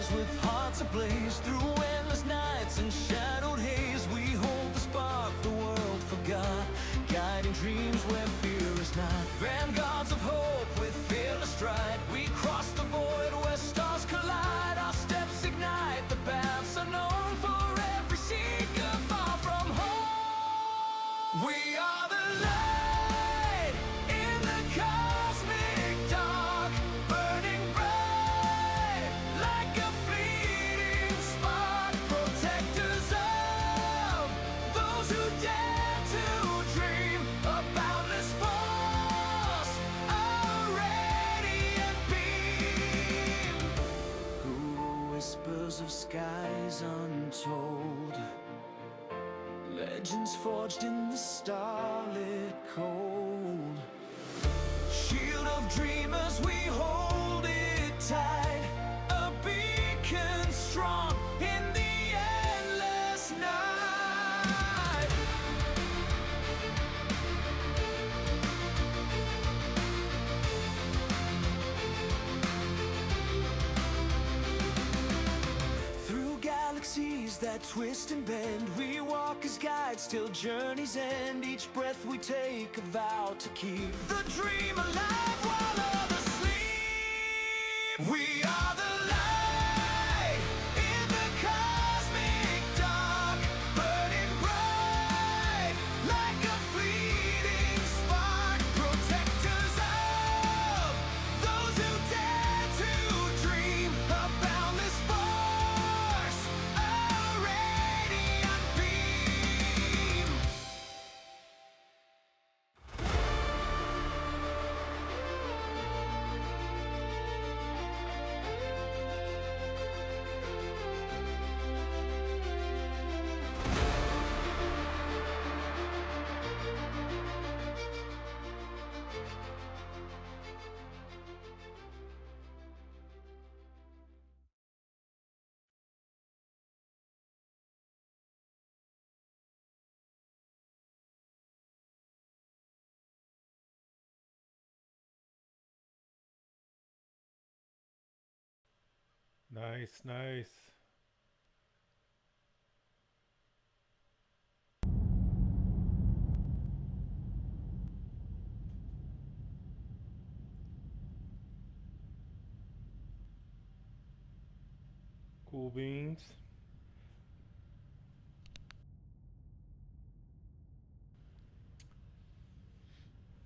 rise with hearts ablaze. Through endless nights and shadowed haze, we hold the spark the world forgot, guiding dreams where fear is not. Vanguards of hope with fearless stride, we cross the void where stars collide. Our steps ignite the paths unknown for every seeker far from home. We are the light in the cosmic dark, burning bright like a fleeting spark. Protectors of those who dare to dream, a boundless force, a radiant beam. Who whispers of skies untold, legends forged in the starlit cold. Shield of dreamers, we hold it tight, a beacon strong in the endless night. Through galaxies that twist and bend, we walk as guides till journey's end. Each breath we take a vow to keep the dream alive while others sleep. We are the light in the cosmic dark, burning bright like a fleeting spark. Protectors of those who dare to dream, a boundless force, a radiant beam. Nice, nice. Cool beans.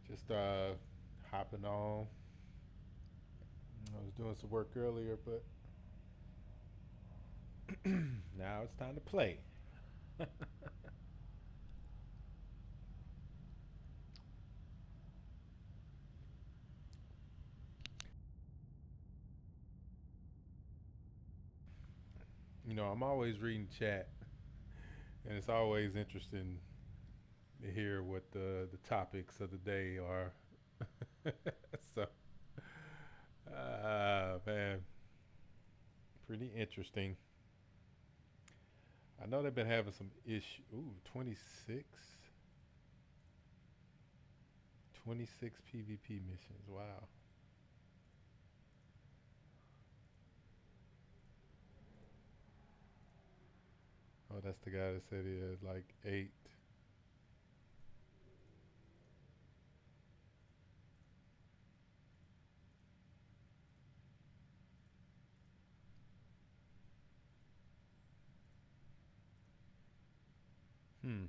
Just hopping on. I was doing some work earlier, but now it's time to play. You know, I'm always reading chat, and it's always interesting to hear what the topics of the day are. So, man, pretty interesting. I know they've been having some issue. Ooh, 26, 26 PvP missions. Wow. Oh, that's the guy that said he had like eight. Hmm.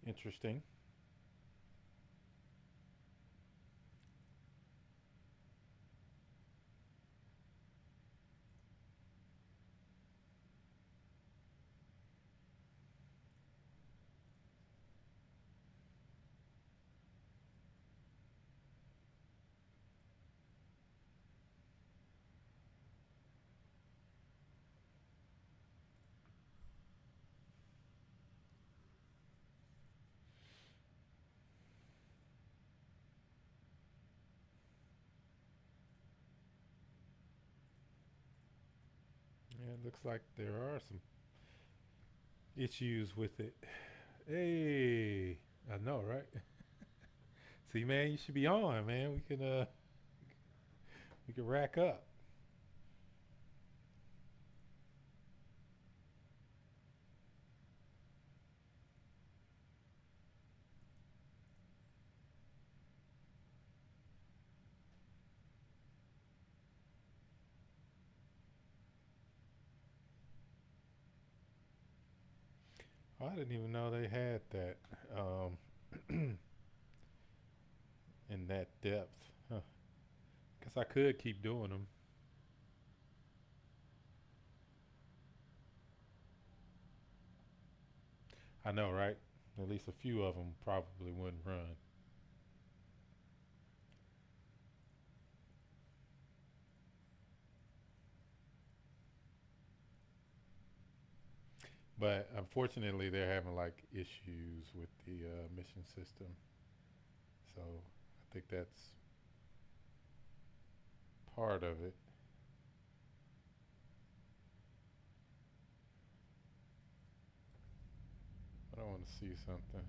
Interesting. Yeah, it looks like there are some issues with it. Hey, I know, right? See, man, you should be on, man. We can. We can rack up. Oh, I didn't even know they had that um, in that depth. Huh. Guess I could keep doing them. I know, right? At least a few of them probably wouldn't run. But unfortunately, they're having like issues with the mission system. So I think that's part of it. But I want to see something.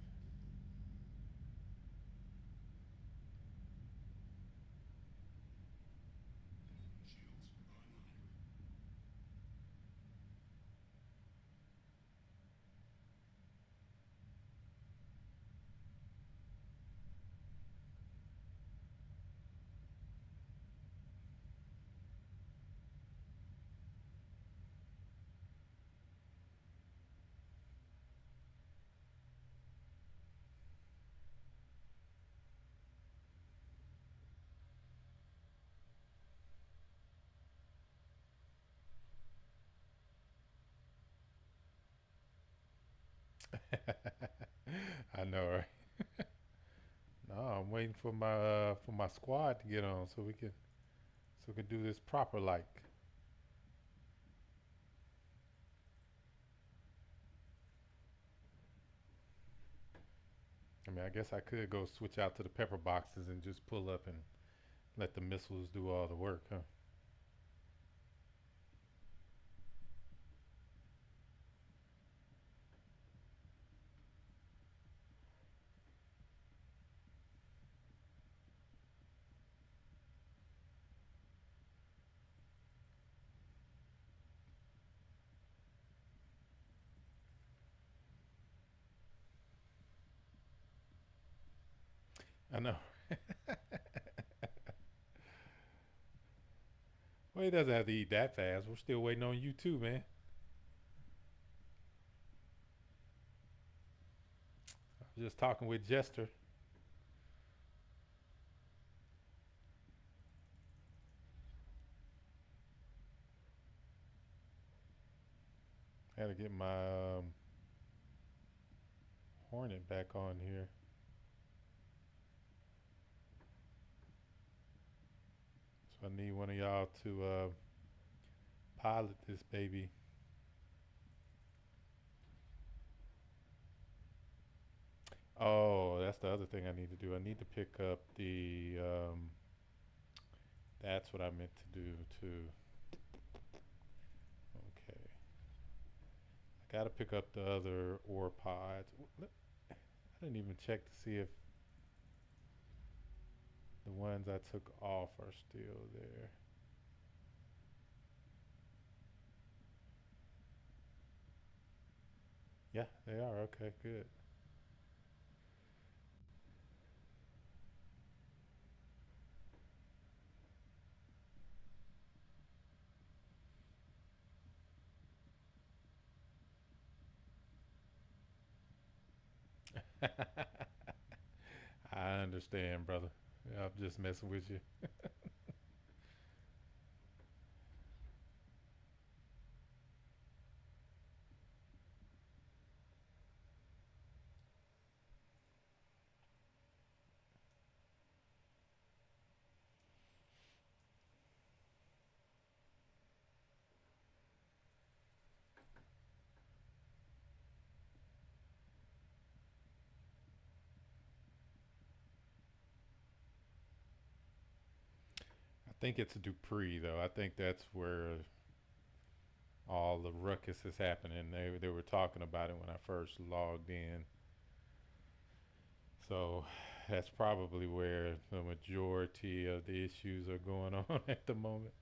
I know, right? No, I'm waiting for my squad to get on so we can do this proper like. I mean, I guess I could go switch out to the pepper boxes and just pull up and let the missiles do all the work, huh? I know. Well, he doesn't have to eat that fast. We're still waiting on you too, man. I was just talking with Jester. I had to get my Hornet back on here. So I need one of y'all to pilot this baby. Oh, that's the other thing I need to do. I need to pick up the. That's what I meant to do too. Okay. I gotta pick up the other ore pods. I didn't even check to see if the ones I took off are still there. Yeah, they are. Okay, good. I understand, brother. I'm just messing with you. I think it's a Dupree though. I think that's where all the ruckus is happening. They were talking about it when I first logged in. So That's probably where the majority of the issues are going on at the moment.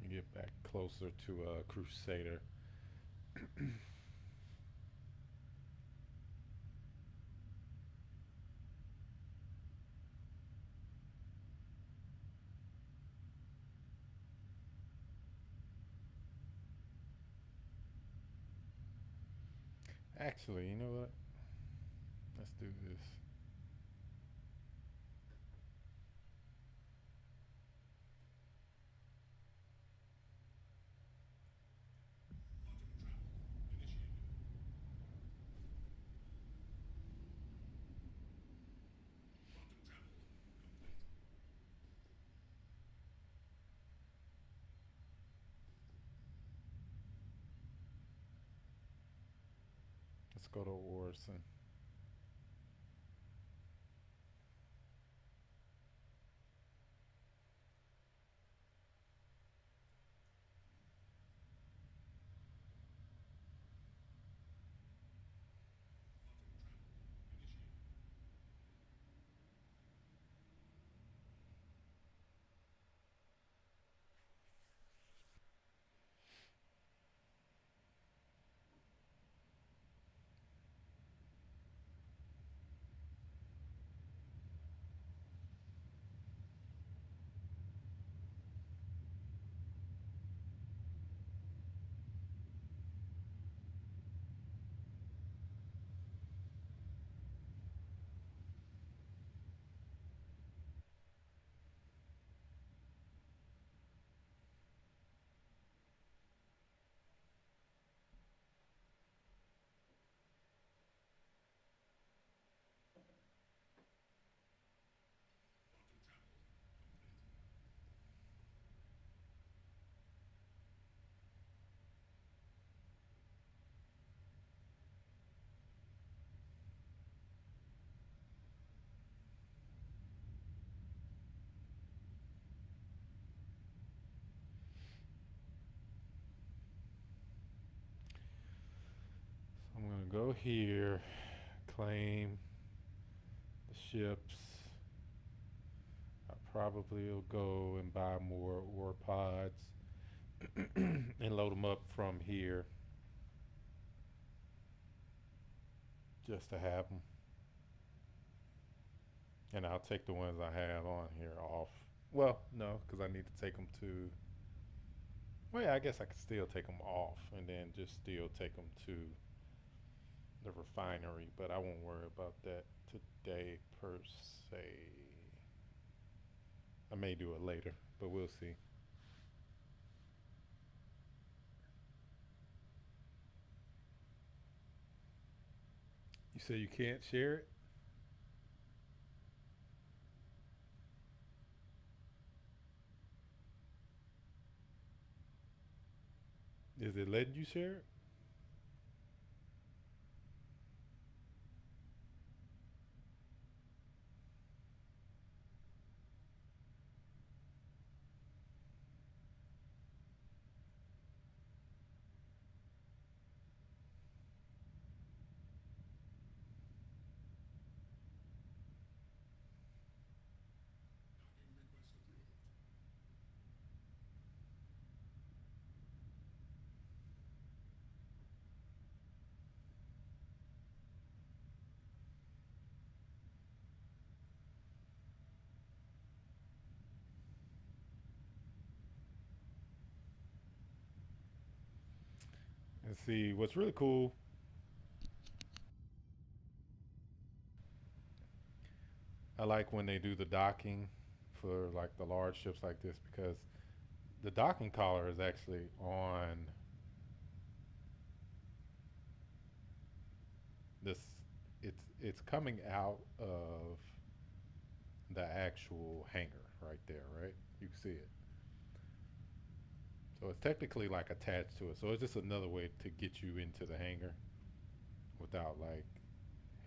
Let me get back closer to Crusader. Actually, you know what? Let's do this. Let's go to Orson. So I'm gonna go here, claim the ships. I probably will go and buy more ore pods and load them up from here just to have them. And I'll take the ones I have on here off. Well, no, because I need to take them to. Well, yeah, I guess I could still take them off and then just still take them to the refinery, but I won't worry about that today per se. I may do it later, but we'll see. You say you can't share it? Is it letting you share it? And see, what's really cool, I like when they do the docking for like the large ships like this because the docking collar is actually on this. It's coming out of the actual hangar right there, right? You can see it. So it's technically like attached to it. So it's just another way to get you into the hangar without like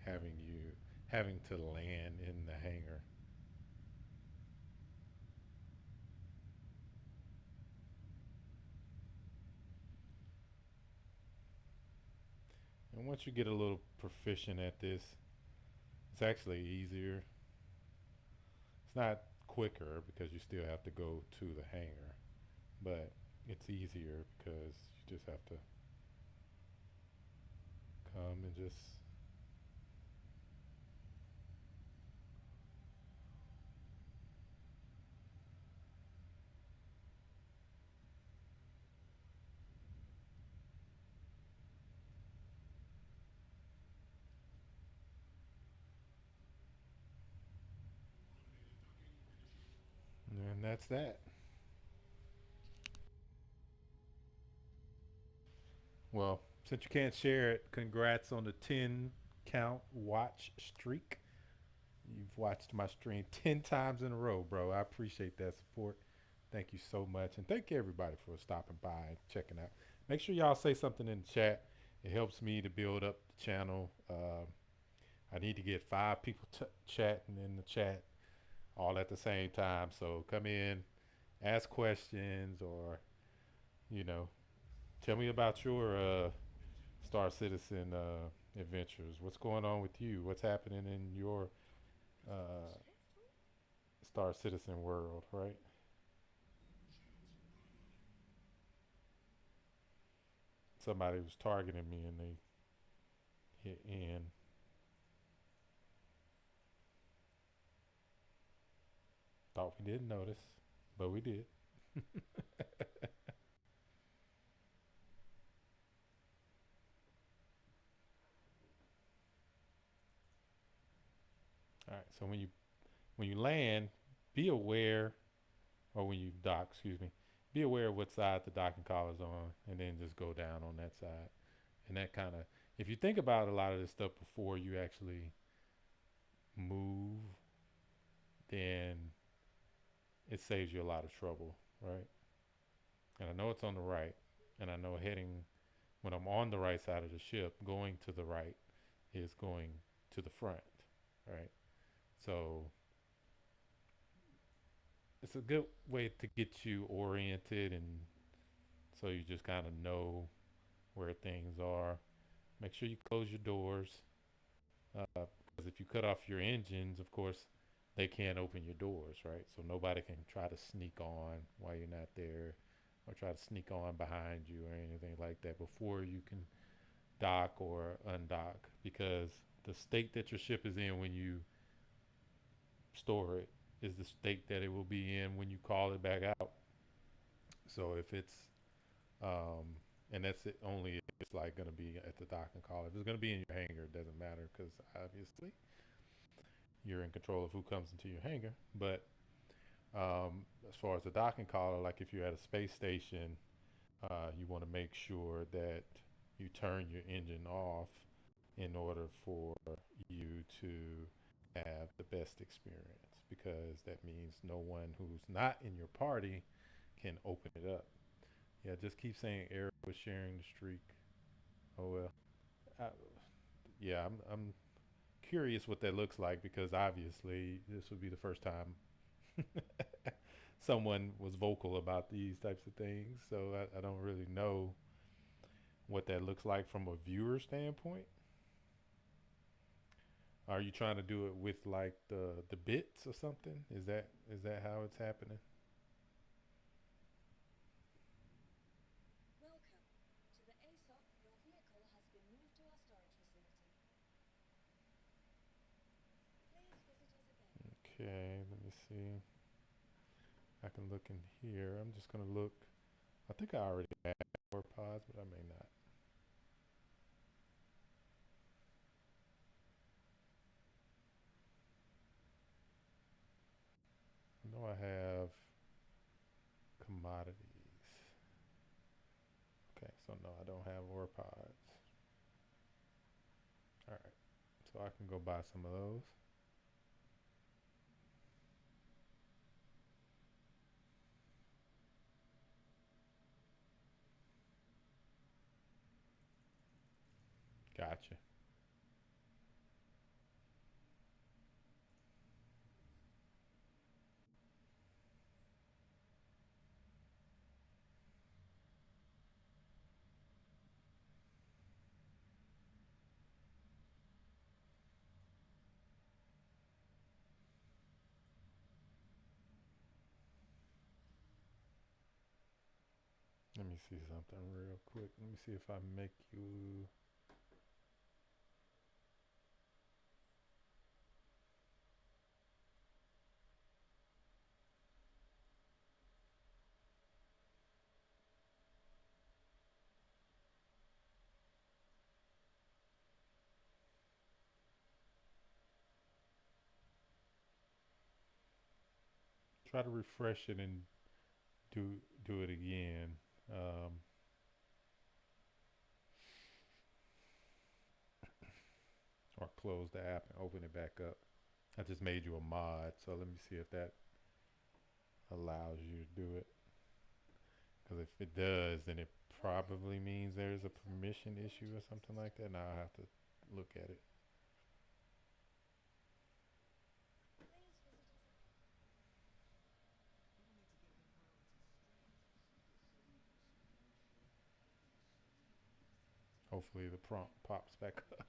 you having to land in the hangar. And once you get a little proficient at this, it's actually easier. It's not quicker because you still have to go to the hangar, but it's easier because you just have to come and just. And that's that. Well, since you can't share it, congrats on the 10 count watch streak. You've watched my stream 10 times in a row, bro. I appreciate that support. Thank you so much. And thank you everybody for stopping by and checking out. Make sure y'all say something in the chat. It helps me to build up the channel. I need to get 5 people chatting in the chat all at the same time. So come in, ask questions, or, you know, tell me about your Star Citizen adventures. What's going on with you? What's happening in your uh, Star Citizen world, right? Somebody was targeting me and they hit end. Thought we didn't notice, but we did. All right. So when you land, be aware, or when you dock, excuse me, be aware of what side the docking collar's on, and then just go down on that side. And that kind of, if you think about a lot of this stuff before you actually move, then it saves you a lot of trouble, right? And I know it's on the right, and I know heading when I'm on the right side of the ship, going to the right is going to the front, right? So it's a good way to get you oriented, and so you just kind of know where things are. Make sure you close your doors, because if you cut off your engines, of course, they can't open your doors, right? So nobody can try to sneak on while you're not there, or try to sneak on behind you or anything like that before you can dock or undock, because the state that your ship is in when you store it is the state that it will be in when you call it back out. So if it's um, and that's it only if it's like going to be at the dock and call. If it's going to be in your hangar, it doesn't matter because obviously you're in control of who comes into your hangar. But as far as the docking collar, like if you're at a space station, you want to make sure that you turn your engine off in order for you to have the best experience, because that means no one who's not in your party can open it up. Yeah, just keep saying Eric was sharing the streak. Oh well. I, yeah, I'm curious what that looks like because obviously this would be the first time someone was vocal about these types of things. So I don't really know what that looks like from a viewer standpoint. Are you trying to do it with like the bits or something? Is that how it's happening? Okay, let me see. I can look in here. I'm just gonna look. I think I already have more pods, but I may not. So no, I don't have ore pods. All right, so I can go buy some of those. Gotcha. Let me see something real quick. Let me see if I make you. Try to refresh it and do it again. Um, or close the app and open it back up. I just made you a mod, so let me see if that allows you to do it. Because if it does, then it probably means there's a permission issue or something like that. Now I have to look at it. Hopefully the prompt pops back up.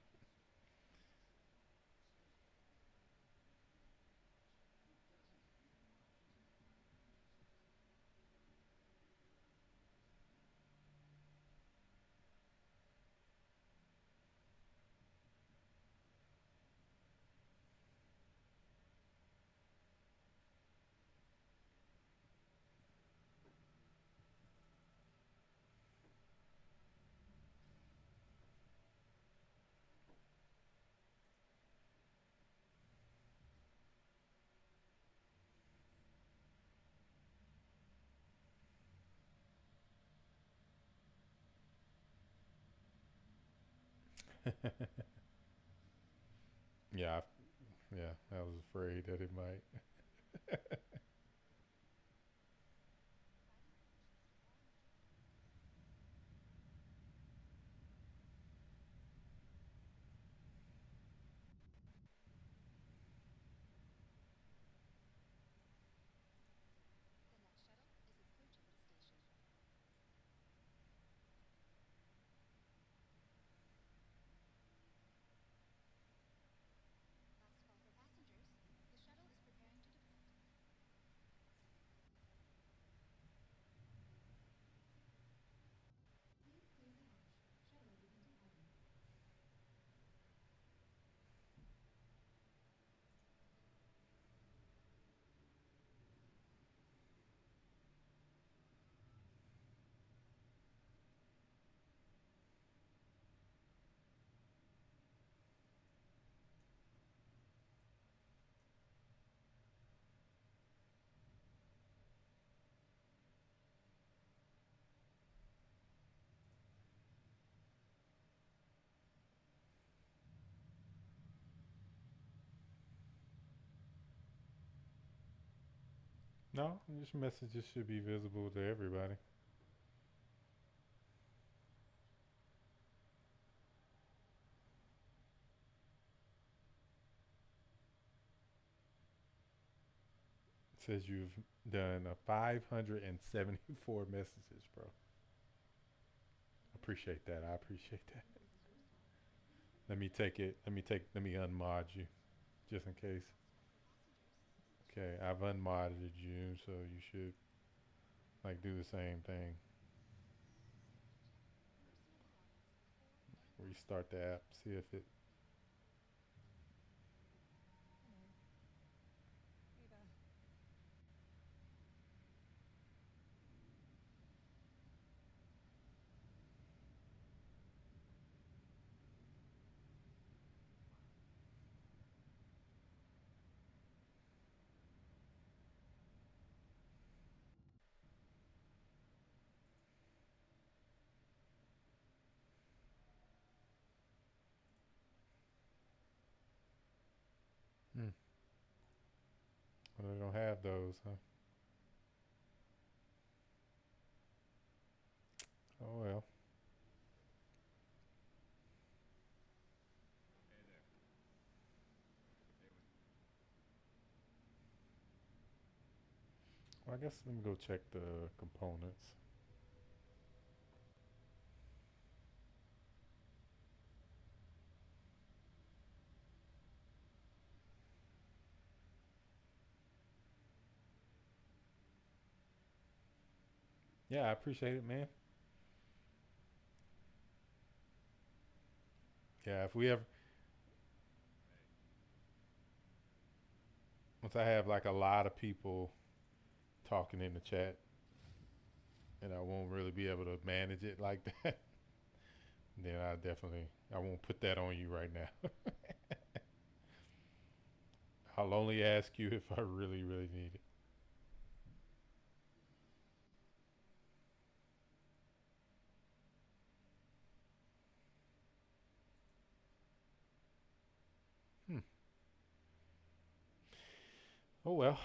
Yeah, yeah, I was afraid that it might. No, this messages should be visible to everybody. It says you've done 574 messages, bro. Appreciate that. I appreciate that. Let me take it. Let me unmod you just in case. Okay, I've unmodded you, so you should like do the same thing. Restart the app, see if it. have those, huh? Oh well. Well, I guess let me go check the components. Yeah, I appreciate it, man. Yeah, if we ever once I have like a lot of people talking in the chat, and I won't really be able to manage it like that, then I won't put that on you right now. I'll only ask you if I really, really need it. Hmm. Oh well.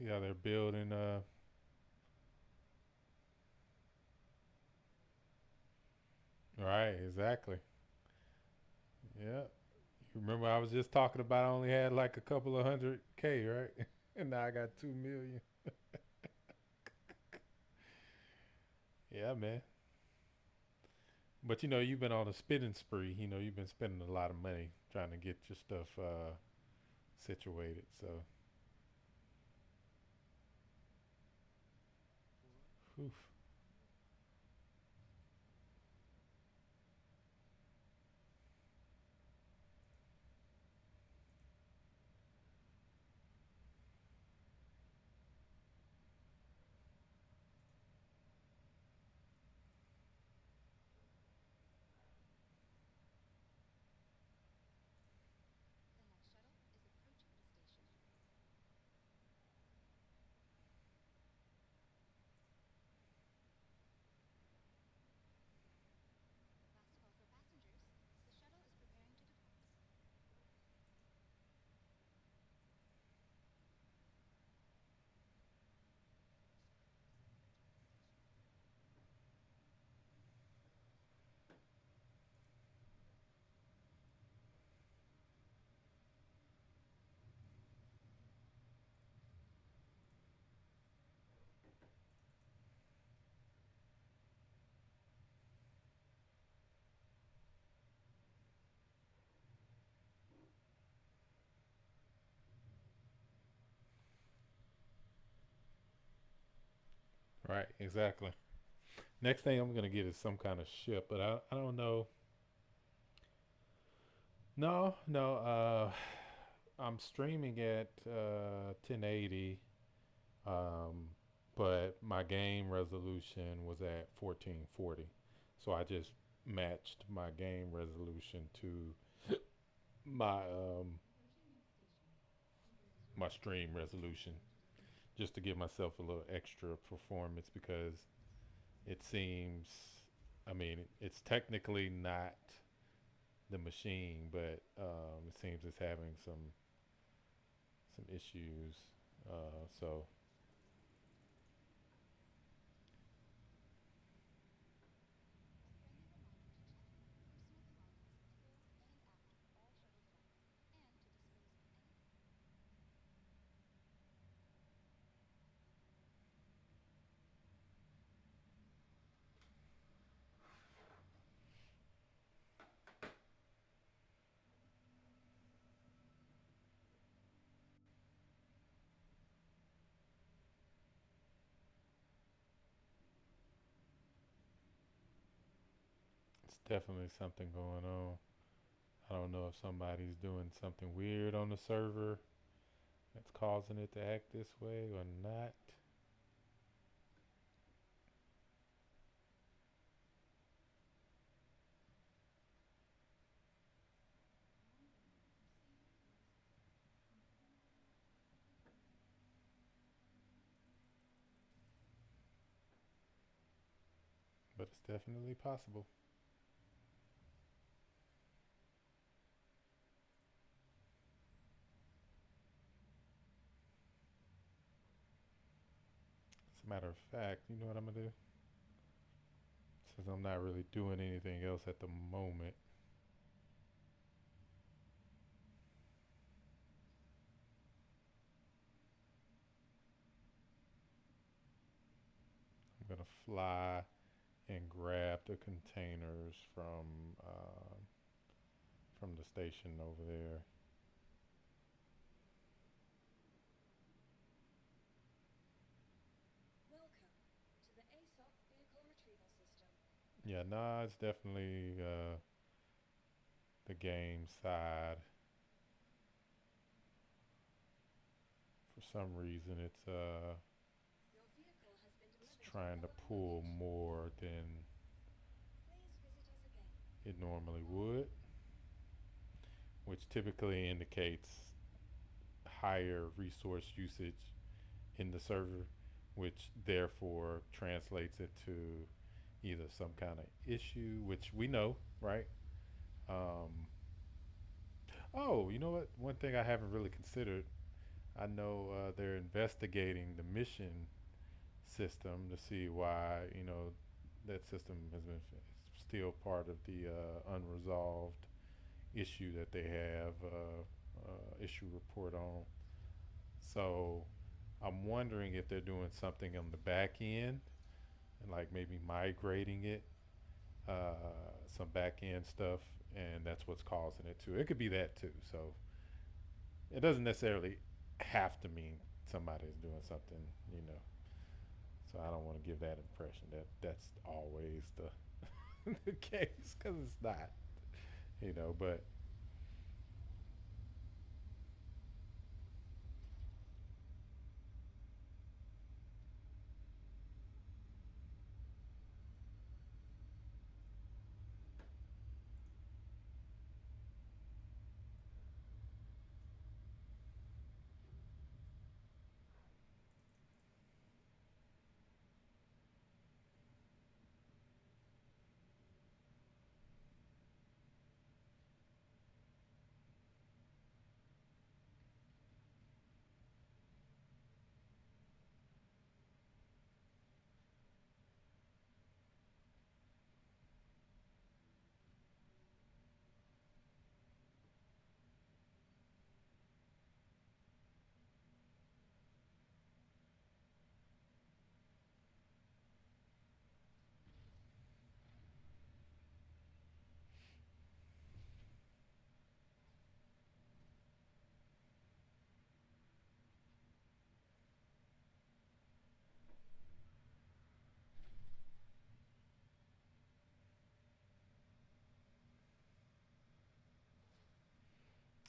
See how they're building. Right, exactly. Yeah. You remember I was just talking about I only had like a couple of hundred K, right? And now I got 2 million. Yeah, man. But you've been on a spending spree. You've been spending a lot of money trying to get your stuff situated. So, oof. Right, exactly. Next thing I'm gonna get is some kind of ship, but I don't know. No, no. I'm streaming at 1080, um, but my game resolution was at 1440, so I just matched my game resolution to my my stream resolution, just to give myself a little extra performance because it seems, I mean, it's technically not the machine, but it seems it's having some issues. So it's definitely something going on. I don't know if somebody's doing something weird on the server that's causing it to act this way or not. But it's definitely possible. As a matter of fact, you know what I'm gonna do? Since I'm not really doing anything else at the moment, I'm gonna fly and grab the containers from the station over there. Yeah, nah, it's definitely the game side. For some reason, it's trying to pull more than it normally would, which typically indicates higher resource usage in the server, which therefore translates it to either some kind of issue, which we know, right? Um, oh, you know what? One thing I haven't really considered. I know they're investigating the mission system to see why that system has been still part of the unresolved issue that they have issue report on. So I'm wondering if they're doing something on the back end, and like maybe migrating it, some back end stuff, and that's what's causing it too. It could be that too. So it doesn't necessarily have to mean somebody's doing something, you know. So I don't want to give that impression that that's always the the case because it's not, you know. But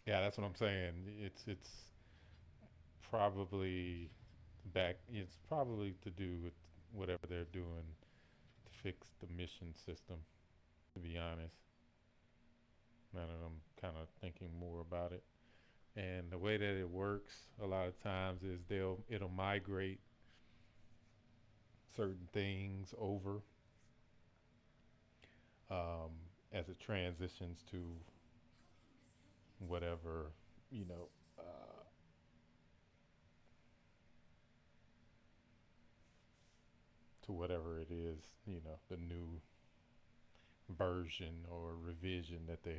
yeah, that's what I'm saying. It's probably back. It's probably to do with whatever they're doing to fix the mission system. To be honest, now that I'm kind of thinking more about it, and the way that it works a lot of times is it'll migrate certain things over um, as it transitions to whatever you know to whatever it is, the new version or revision that they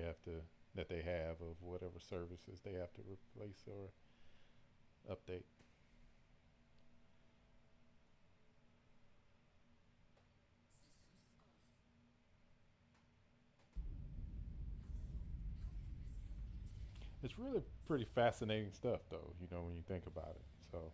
have of whatever services they have to replace or update. It's really pretty fascinating stuff, though, when you think about it. So,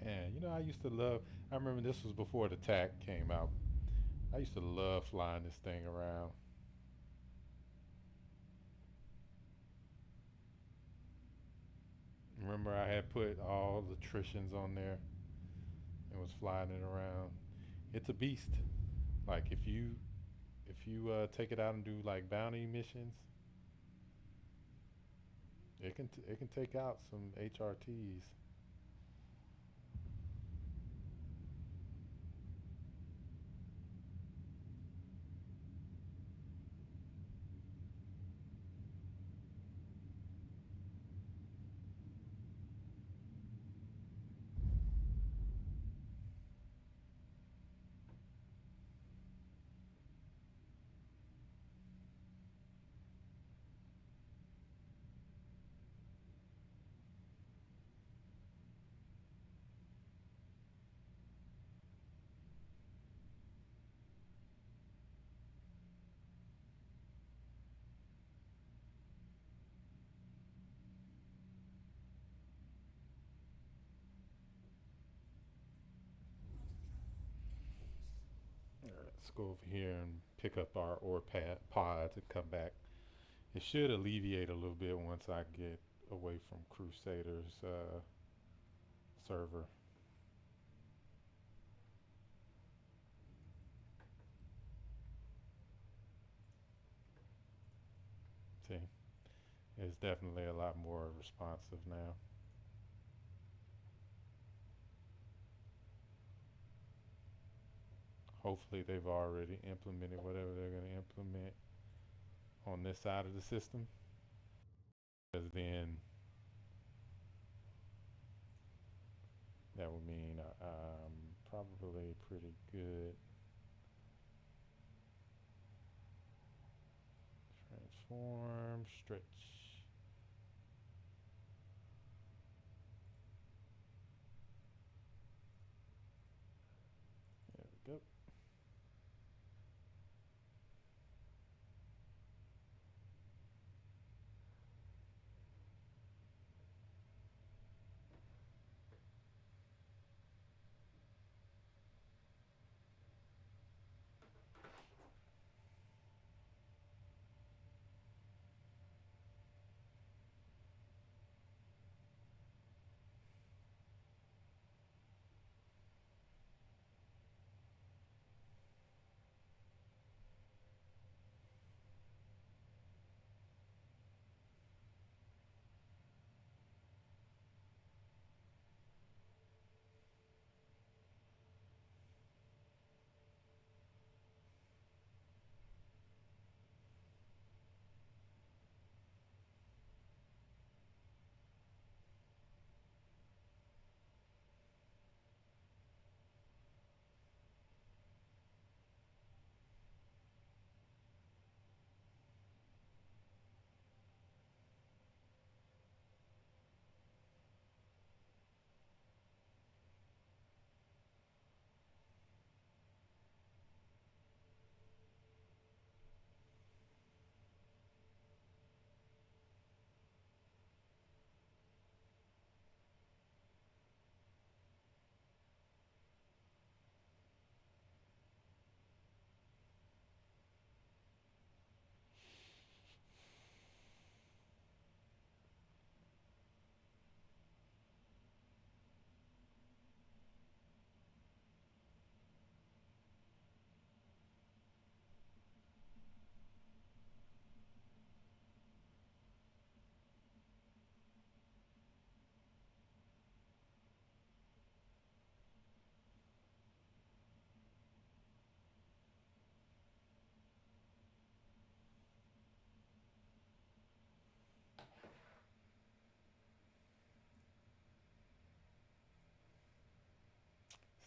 and I used to love. I remember this was before the TAC came out. I used to love flying this thing around. Remember, I had put all the Tritians on there and was flying it around. It's a beast. Like if you take it out and do like bounty missions, it can take out some HRTs. Let's go over here and pick up our ore pods and come back. It should alleviate a little bit once I get away from Crusader's server. See, it's definitely a lot more responsive now. Hopefully they've already implemented whatever they're going to implement on this side of the system. Because then that would mean I'm probably pretty good. Transform, stretch. There we go.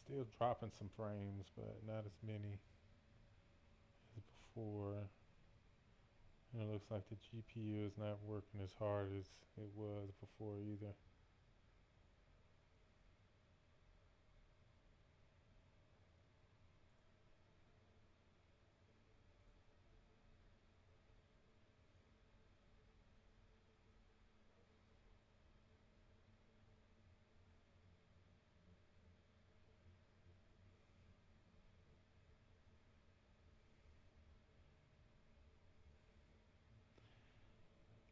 Still dropping some frames, but not as many as before. And it looks like the GPU is not working as hard as it was before either.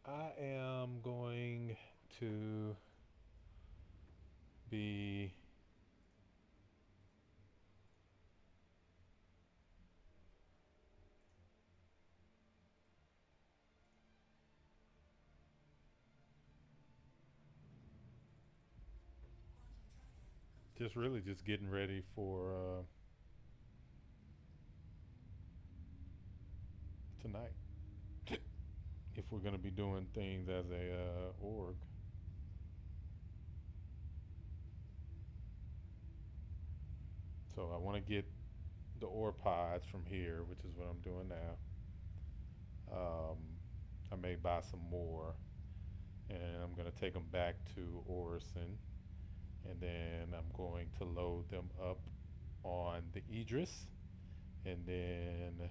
I am going to be just really just getting ready for tonight. If we're going to be doing things as a org. So I want to get the ore pods from here, which is what I'm doing now. I may buy some more, and I'm going to take them back to Orison, and then I'm going to load them up on the Idris, and then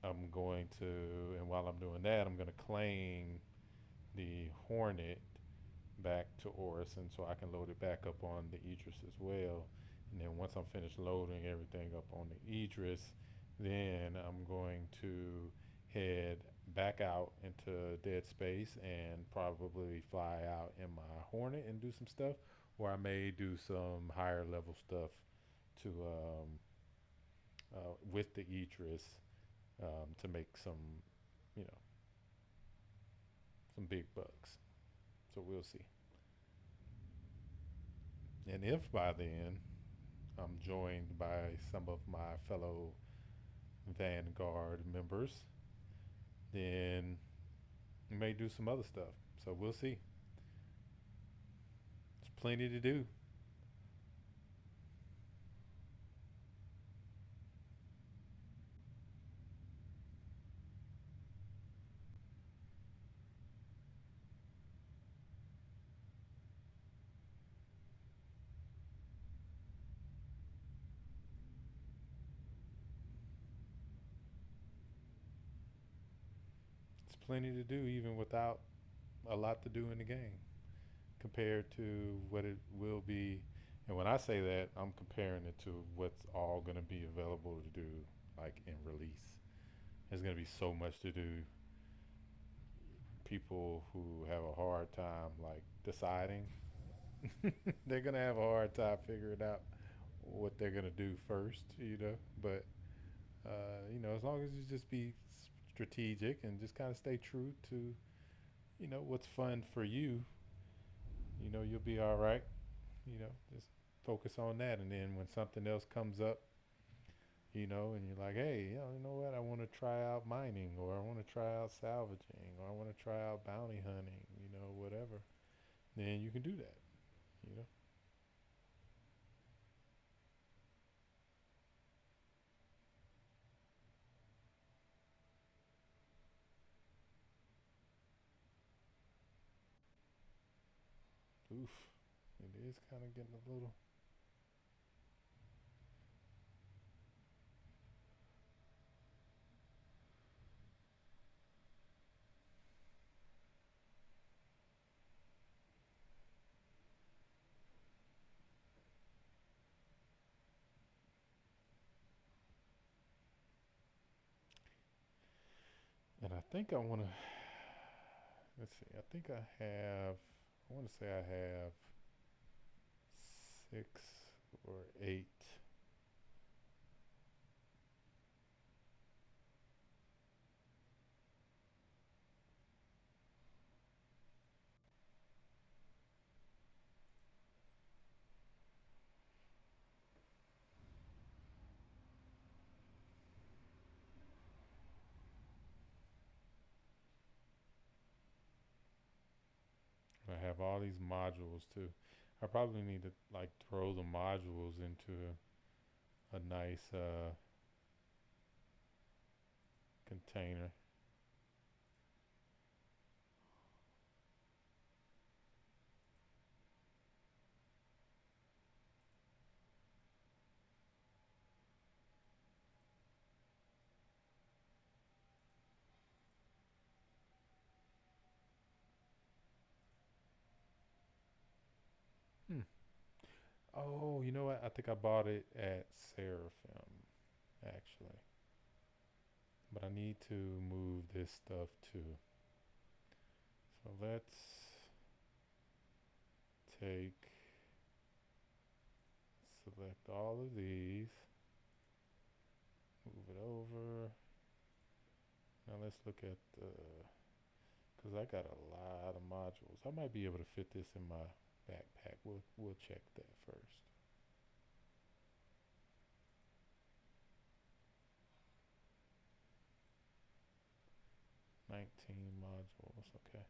I'm going to, and while I'm doing that, I'm going to claim the Hornet back to Orison so I can load it back up on the Idris as well. And then once I'm finished loading everything up on the Idris, then I'm going to head back out into dead space and probably fly out in my Hornet and do some stuff, or I may do some higher level stuff to with the Idris to make some, you know, some big bucks. So we'll see. And if by then I'm joined by some of my fellow Vanguard members, then we may do some other stuff. So we'll see. There's plenty to do. It's plenty to do even without a lot to do in the game compared to what it will be. And when I say that, I'm comparing it to what's all going to be available to do like in release. There's going to be so much to do. People who have a hard time like deciding, they're going to have a hard time figuring out what they're going to do first, you know. But you know, as long as you just be strategic and just kind of stay true to, you know, what's fun for you, you know, you'll be all right. You know, just focus on that. And then when something else comes up, you know, and you're like, hey, you know what? I want to try out mining, or I want to try out salvaging, or I want to try out bounty hunting, you know, whatever. Then you can do that, you know. Oof, it is kind of getting a little. And I think I want to. Let's see. I think I have. I want to say I have 6 or 8. I have all these modules too. I probably need to like throw the modules into a nice container. Hmm. Oh, you know what? I think I bought it at Seraphim, actually. But I need to move this stuff too. So let's take, select all of these, move it over. Now let's look at the, because I got a lot of modules. I might be able to fit this in my backpack. We'll check that first. 19 modules, okay.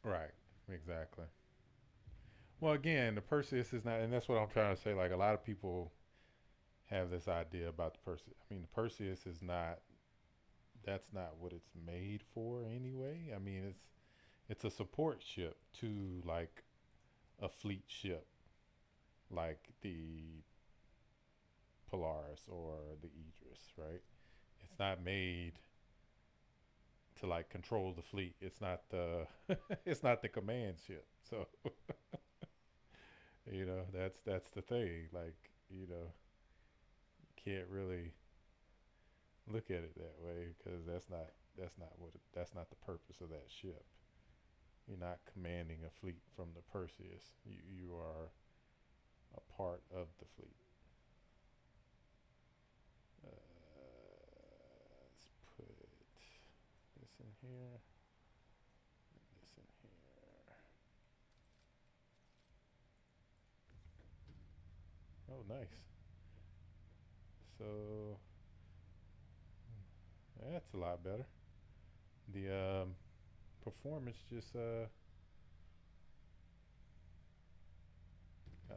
Right, exactly. Well, again, the Perseus is not, and that's what I'm trying to say. Like a lot of people have this idea about the Perseus. I mean, the Perseus is not that's not what it's made for anyway. I mean, it's a support ship to like a fleet ship, like the Polaris or the Idris, right? It's not made to like control the fleet. It's not the it's not the command ship. So that's the thing. Like can't really look at it that way because that's not the purpose of that ship. You're not commanding a fleet from the Perseus. You are a part of the fleet. Let's put this in here. This in here. Oh, nice. So that's a lot better. The performance just got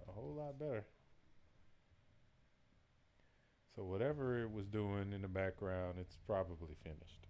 a whole lot better. So whatever it was doing in the background, it's probably finished.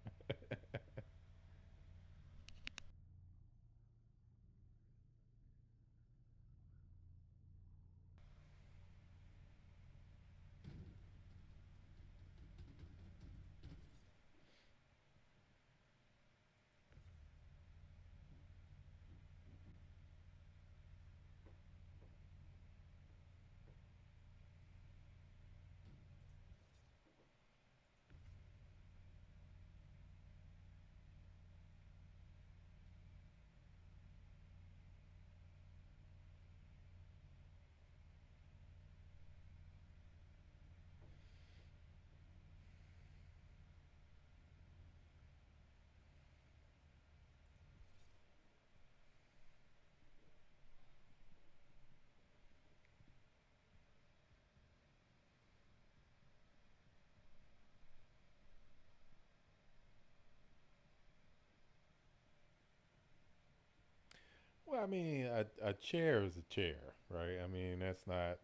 Well, I mean, a chair is a chair, right? I mean, that's not.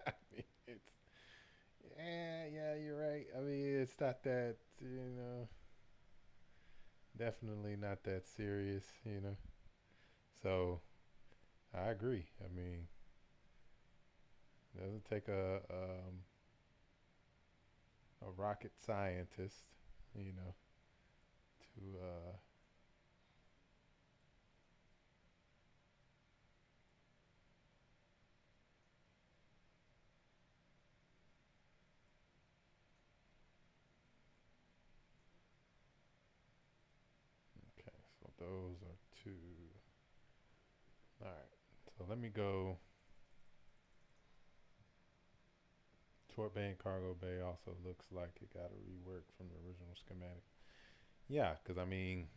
I mean, it's yeah, you're right. I mean, it's not that definitely not that serious. So I agree. I mean, it doesn't take a rocket scientist, you know, to okay. So those are two. All right. So let me go. Short bay and cargo bay also looks like it got a rework from the original schematic. Yeah, because I mean,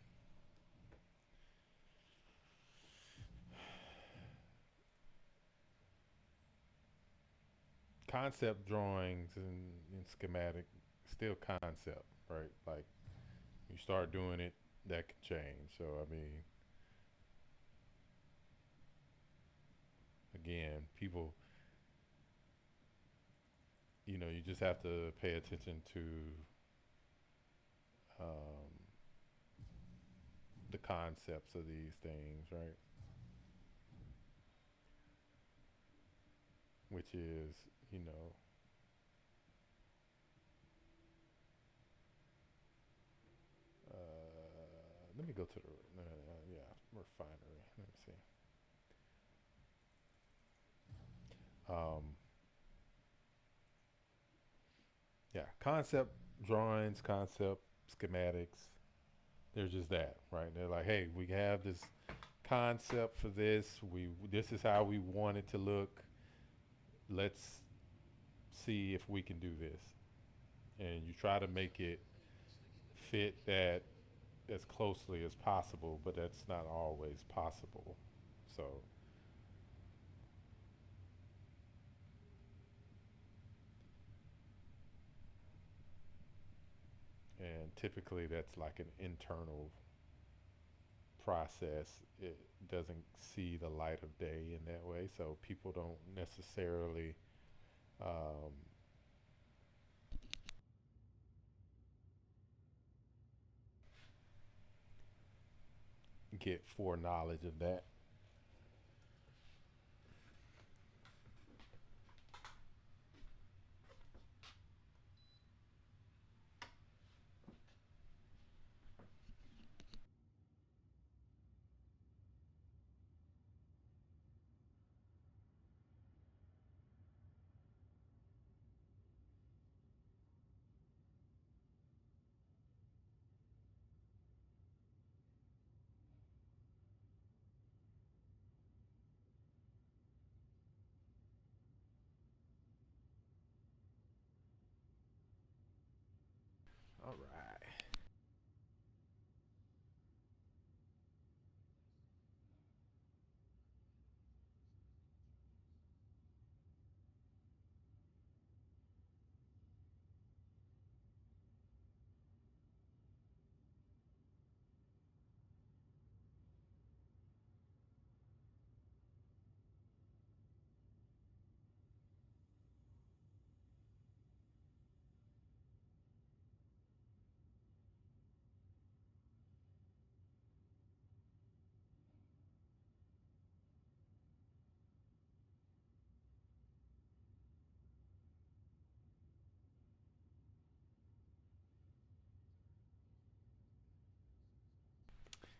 concept drawings and schematic still concept, right? Like you start doing it, that can change. So I mean, again, people, you just have to pay attention to um, the concepts of these things, right? Which is, you know, let me go to the yeah, refinery. Let me see. Um, yeah, concept drawings, concept schematics. They're just that, right? They're like, hey, we have this concept for this. This is how we want it to look. Let's see if we can do this. And you try to make it fit that as closely as possible, but that's not always possible. So, and typically that's like an internal process. It doesn't see the light of day in that way, so people don't necessarily um, get foreknowledge of that. All right.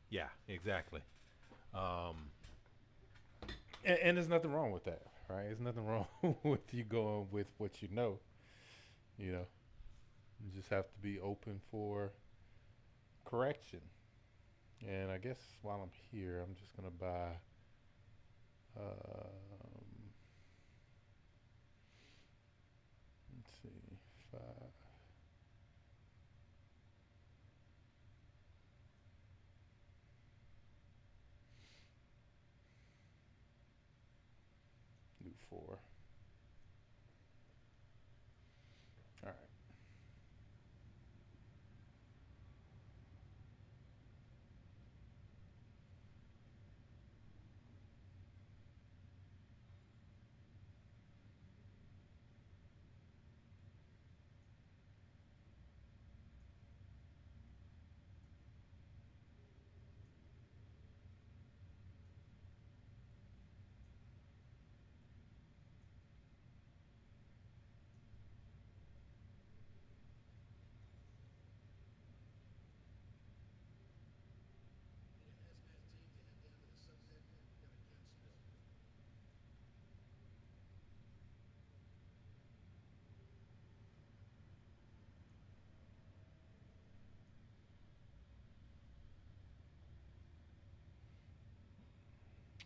Yeah, exactly. Um, and there's nothing wrong with that, right? There's nothing wrong with you going with what you know. You know, you just have to be open for correction. And I guess while I'm here, I'm just gonna buy. Let's see, five, do four. All right.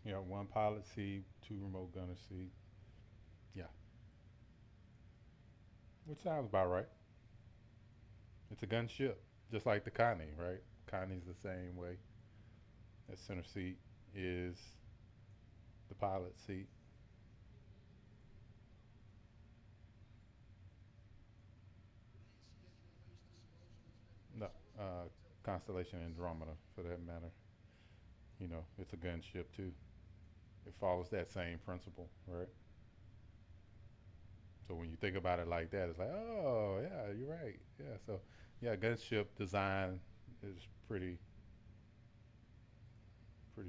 You know, one pilot seat, two remote gunner seat. Yeah, which sounds about right. It's a gunship, just like the Connie, right? Connie's the same way. That center seat is the pilot seat. No, Constellation Andromeda, for that matter. You know, it's a gunship too. It follows that same principle, right? So when you think about it like that, it's like, oh yeah, you're right. Yeah, so yeah, gunship design is pretty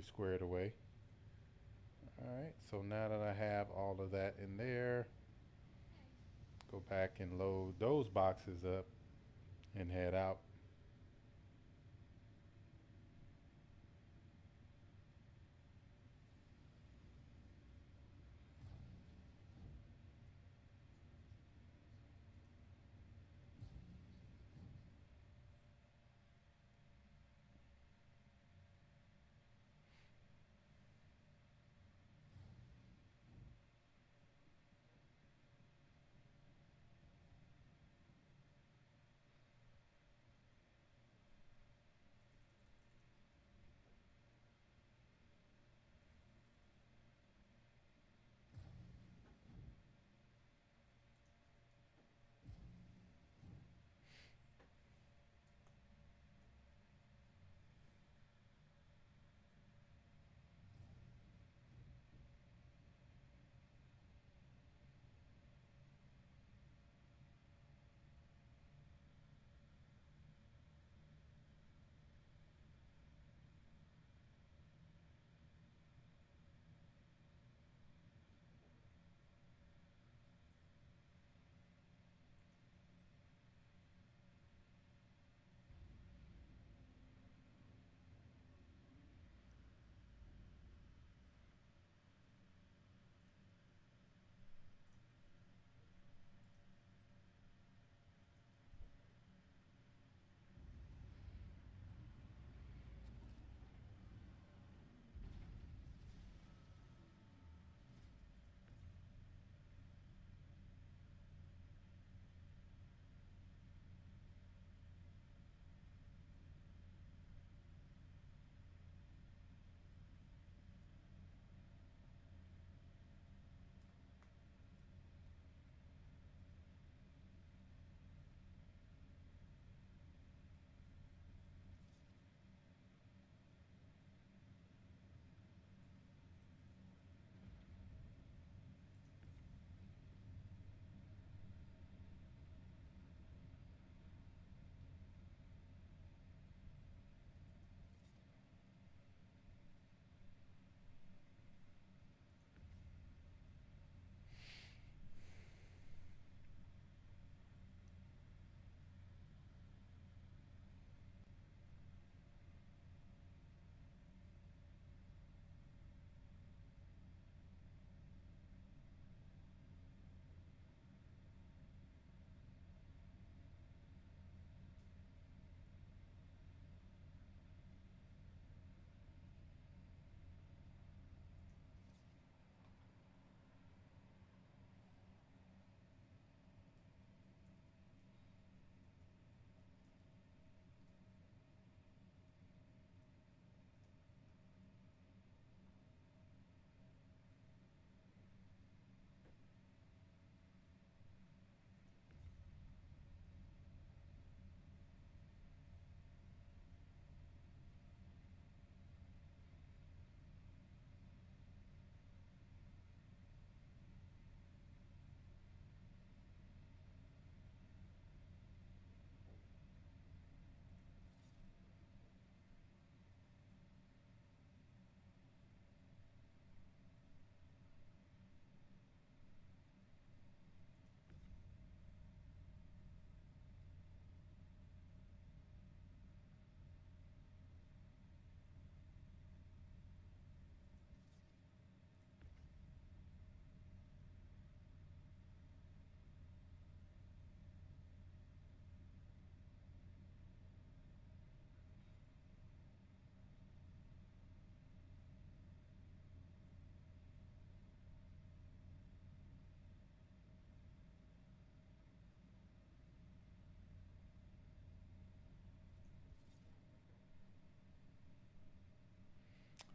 squared away. All right, so now that I have all of that in there, go back and load those boxes up and head out.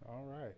All right.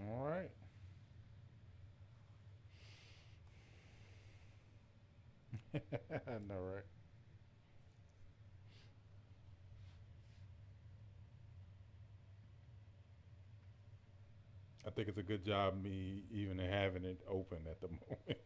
All right. I know, right? I think it's a good job me even having it open at the moment.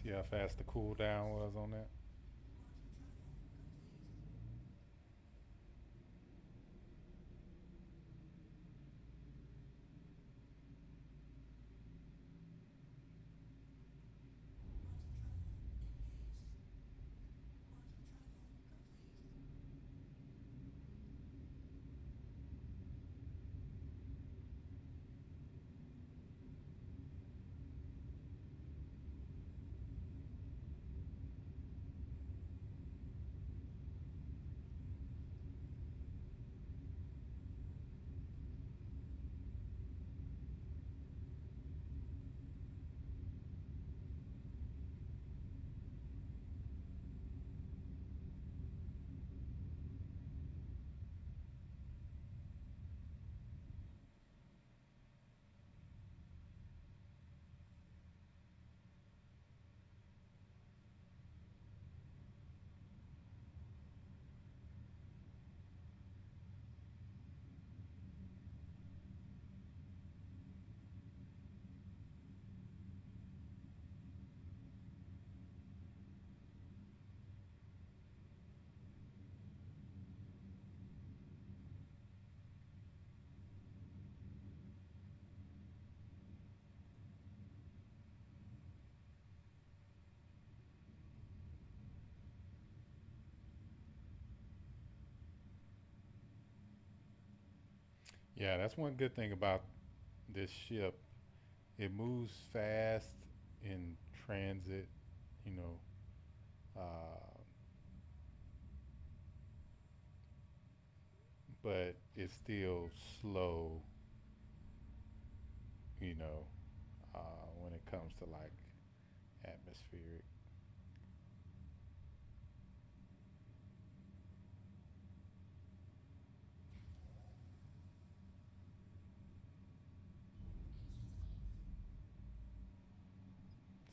See how fast the cooldown was on that? Yeah, that's one good thing about this ship. It moves fast in transit, you know, but it's still slow, you know, when it comes to like atmospheric.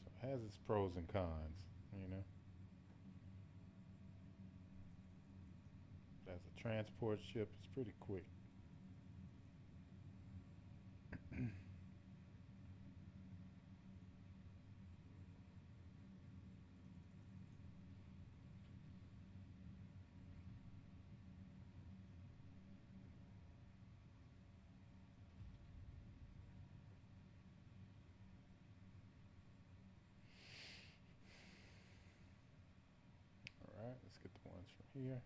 So it has its pros and cons, you know. As a transport ship, it's pretty quick. All right, let's get the ones from here.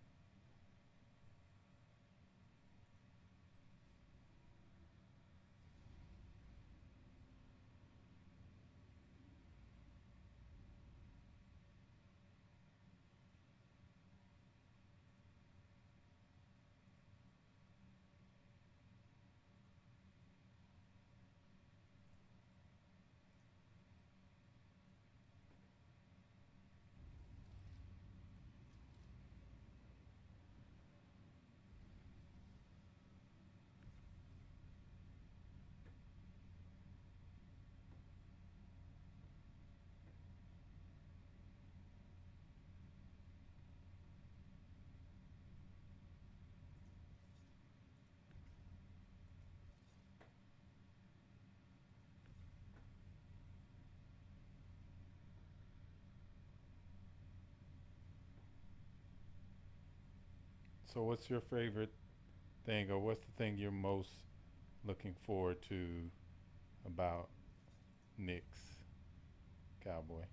So, what's your favorite thing, or what's the thing you're most looking forward to about Nick's Cowboy?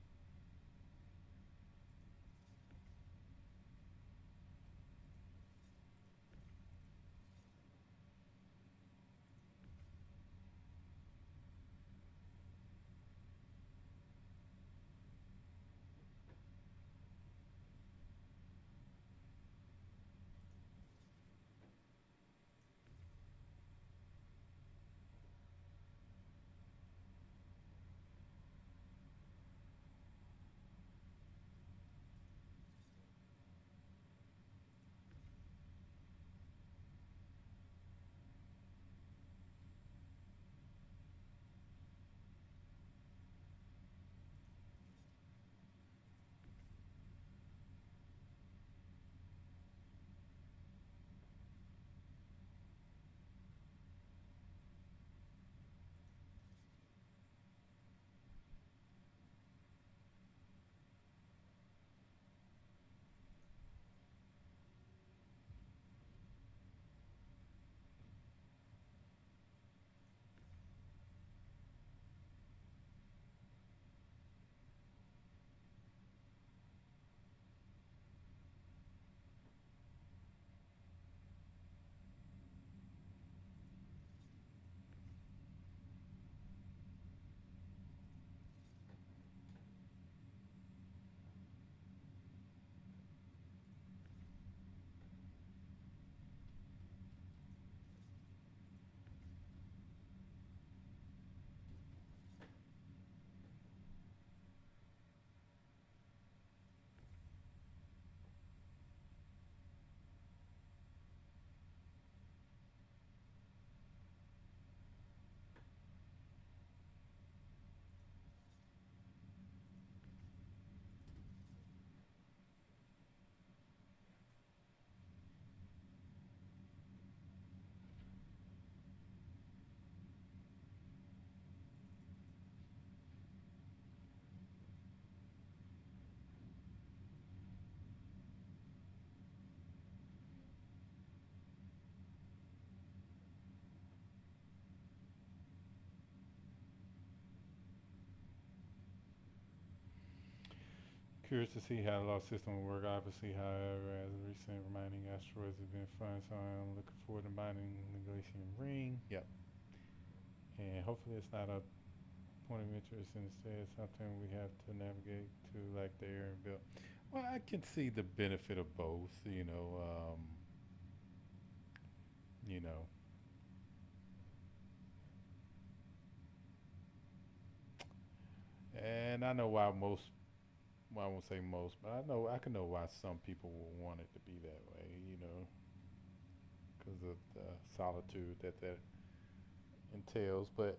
Curious to see how the law system will work. Obviously, however, as recent mining asteroids have been fun, so I'm looking forward to mining the Glacier Ring. Yep. And hopefully, it's not a point of interest. Instead, something we have to navigate to, like the air and build. Well, I can see the benefit of both. You know, and I know why most. Well, I won't say most, but I can know why some people will want it to be that way. Because of the solitude that entails. But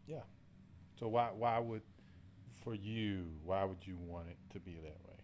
yeah. So why would for you why would you want it to be that way?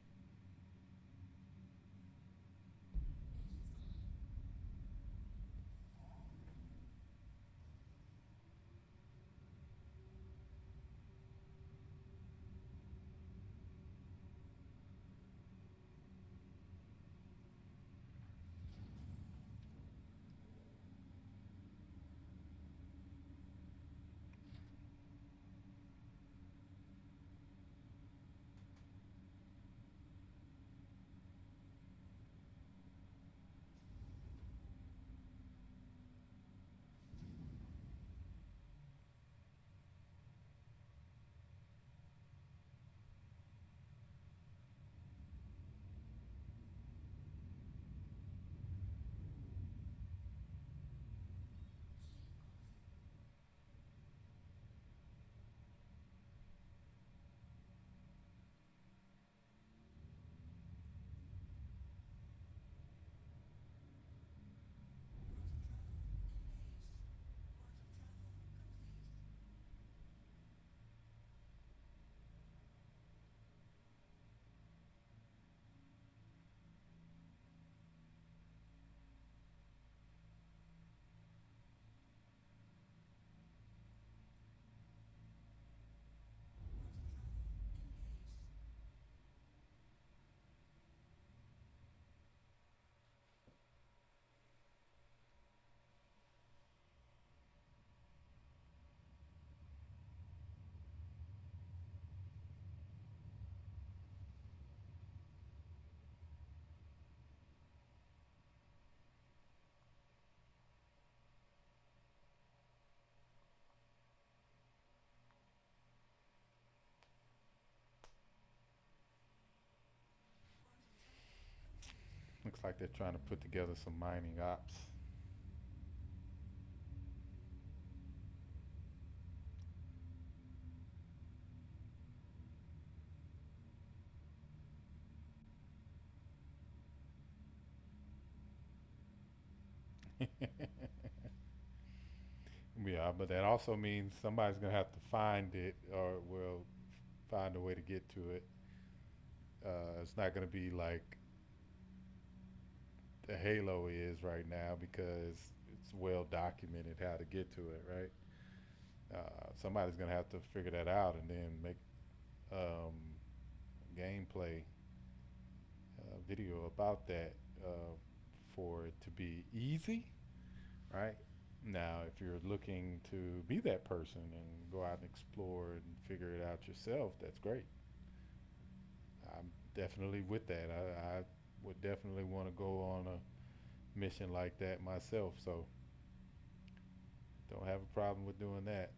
Looks like they're trying to put together some mining ops. Yeah, but that also means somebody's gonna have to find it, or will find a way to get to it. It's not gonna be like the Halo is right now because it's well documented how to get to it, right? Somebody's gonna have to figure that out and then make um, gameplay video about that for it to be easy, right? Now, if you're looking to be that person and go out and explore and figure it out yourself, that's great. I'm definitely with that. I would definitely want to go on a mission like that myself, so don't have a problem with doing that.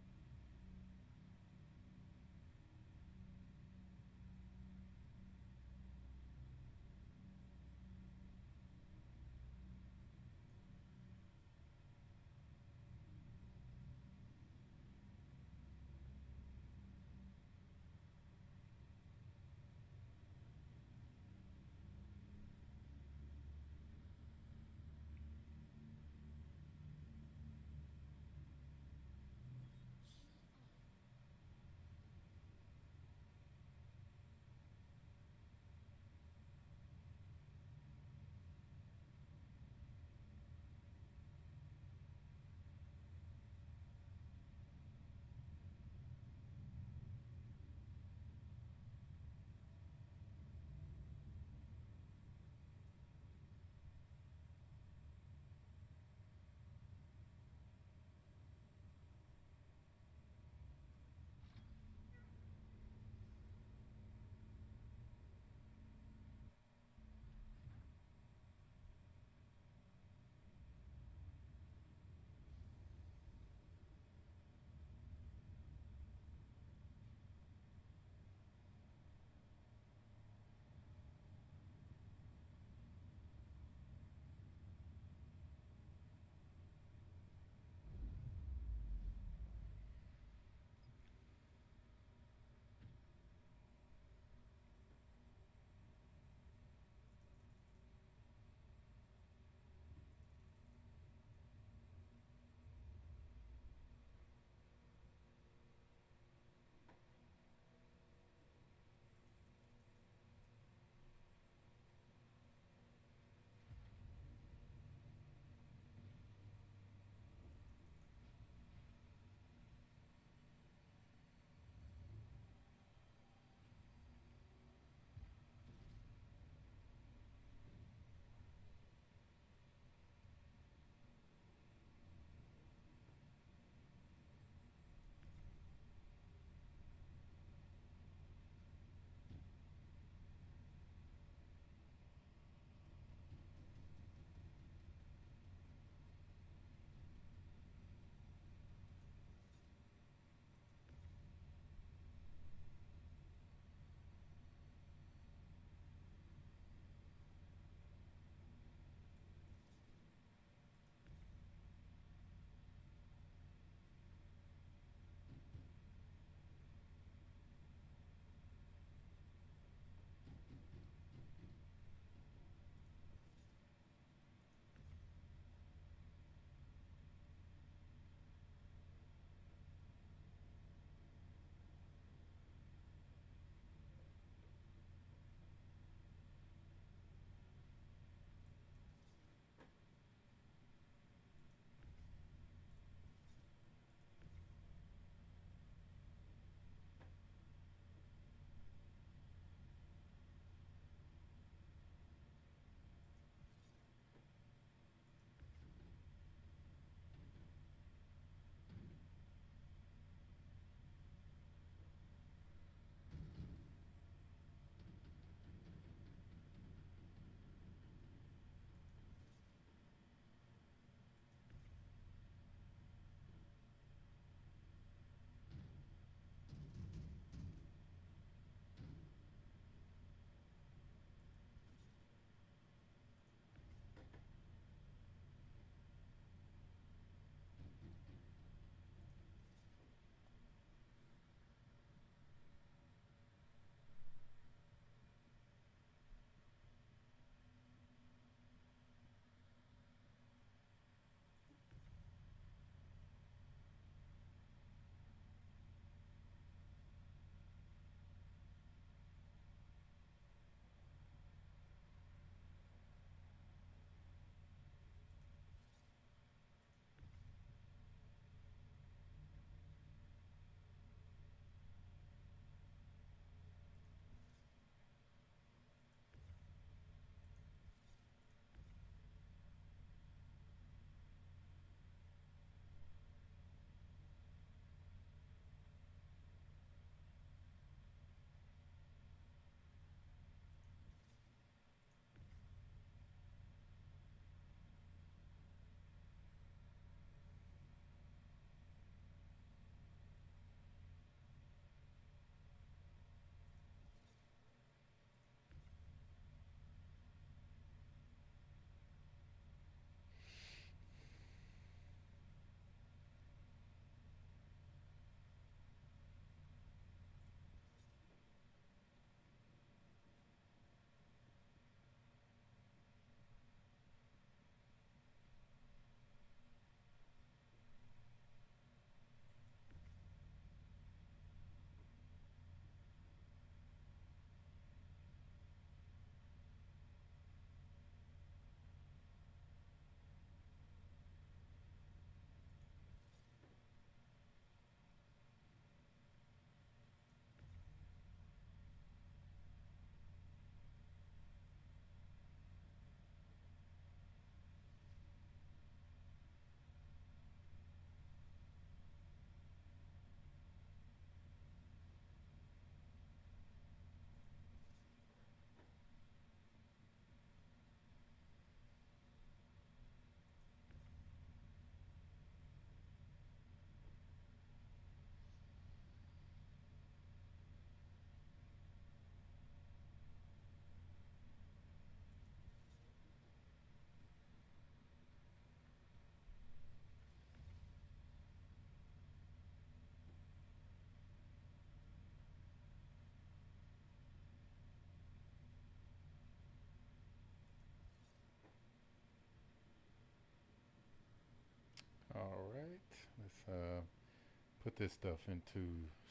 put this stuff into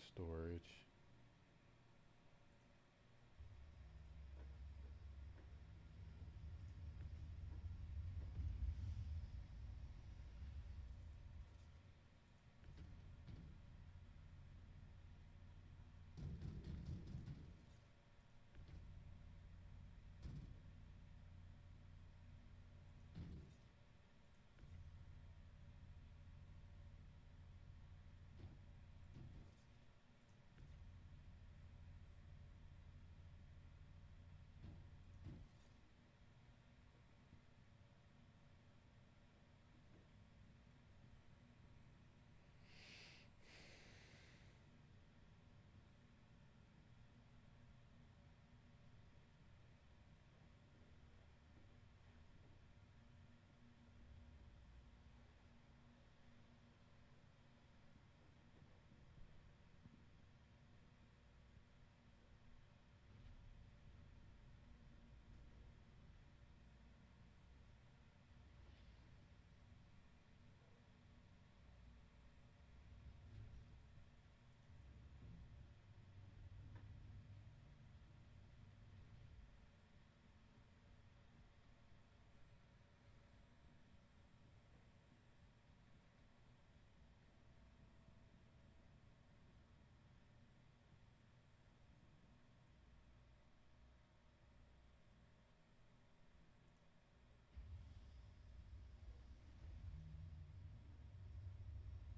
storage.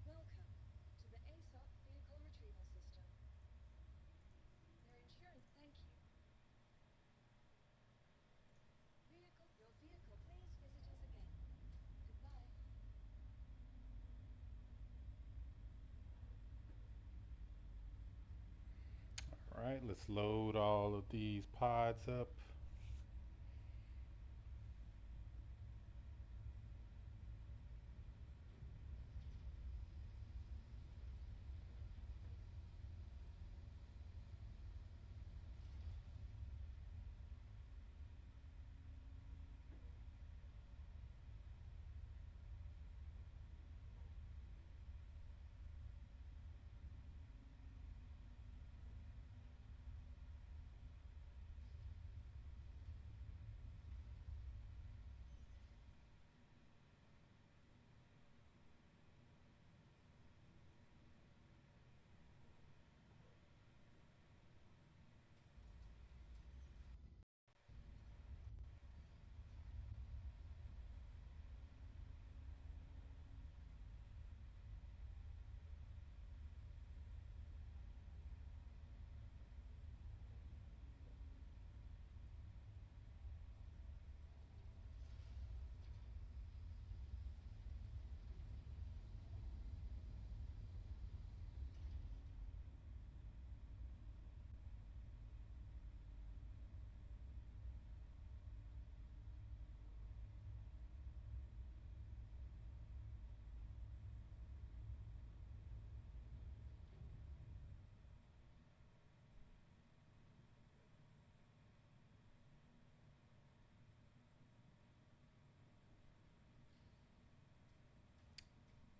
Welcome to the ASOP Vehicle Retrieval System. Your insurance, thank you. Your vehicle, please visit us again. Goodbye. All right, let's load all of these pods up.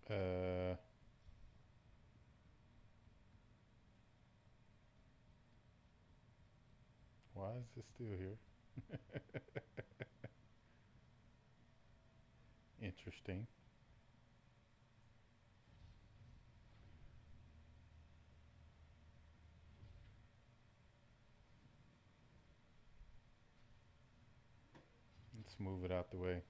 Uh, why is this still here? Interesting. Let's move it out the way.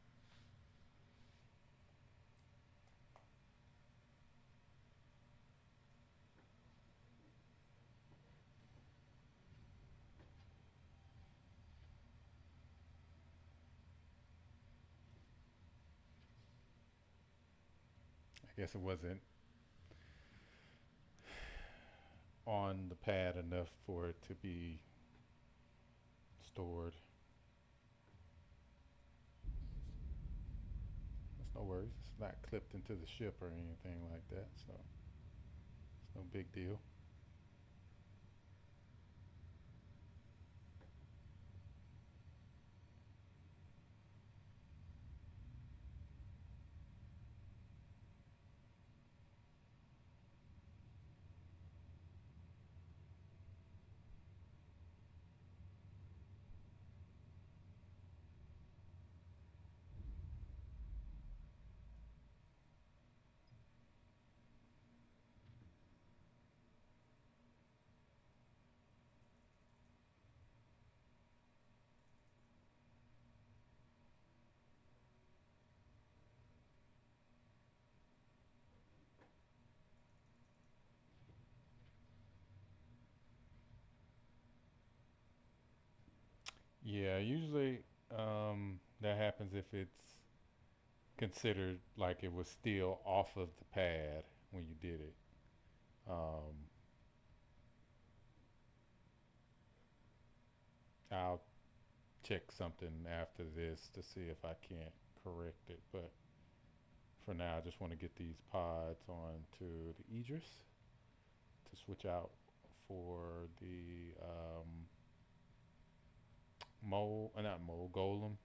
I guess it wasn't on the pad enough for it to be stored. That's no worries. It's not clipped into the ship or anything like that, so it's no big deal. Yeah, usually that happens if it's considered like it was still off of the pad when you did it. Um, I'll check something after this to see if I can't correct it, but for now, I just want to get these pods onto the Idris to switch out for the not mole, golem.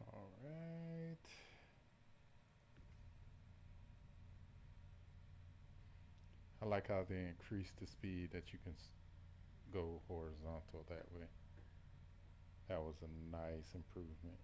All right. I like how they increase the speed that you can go horizontal that way. That was a nice improvement.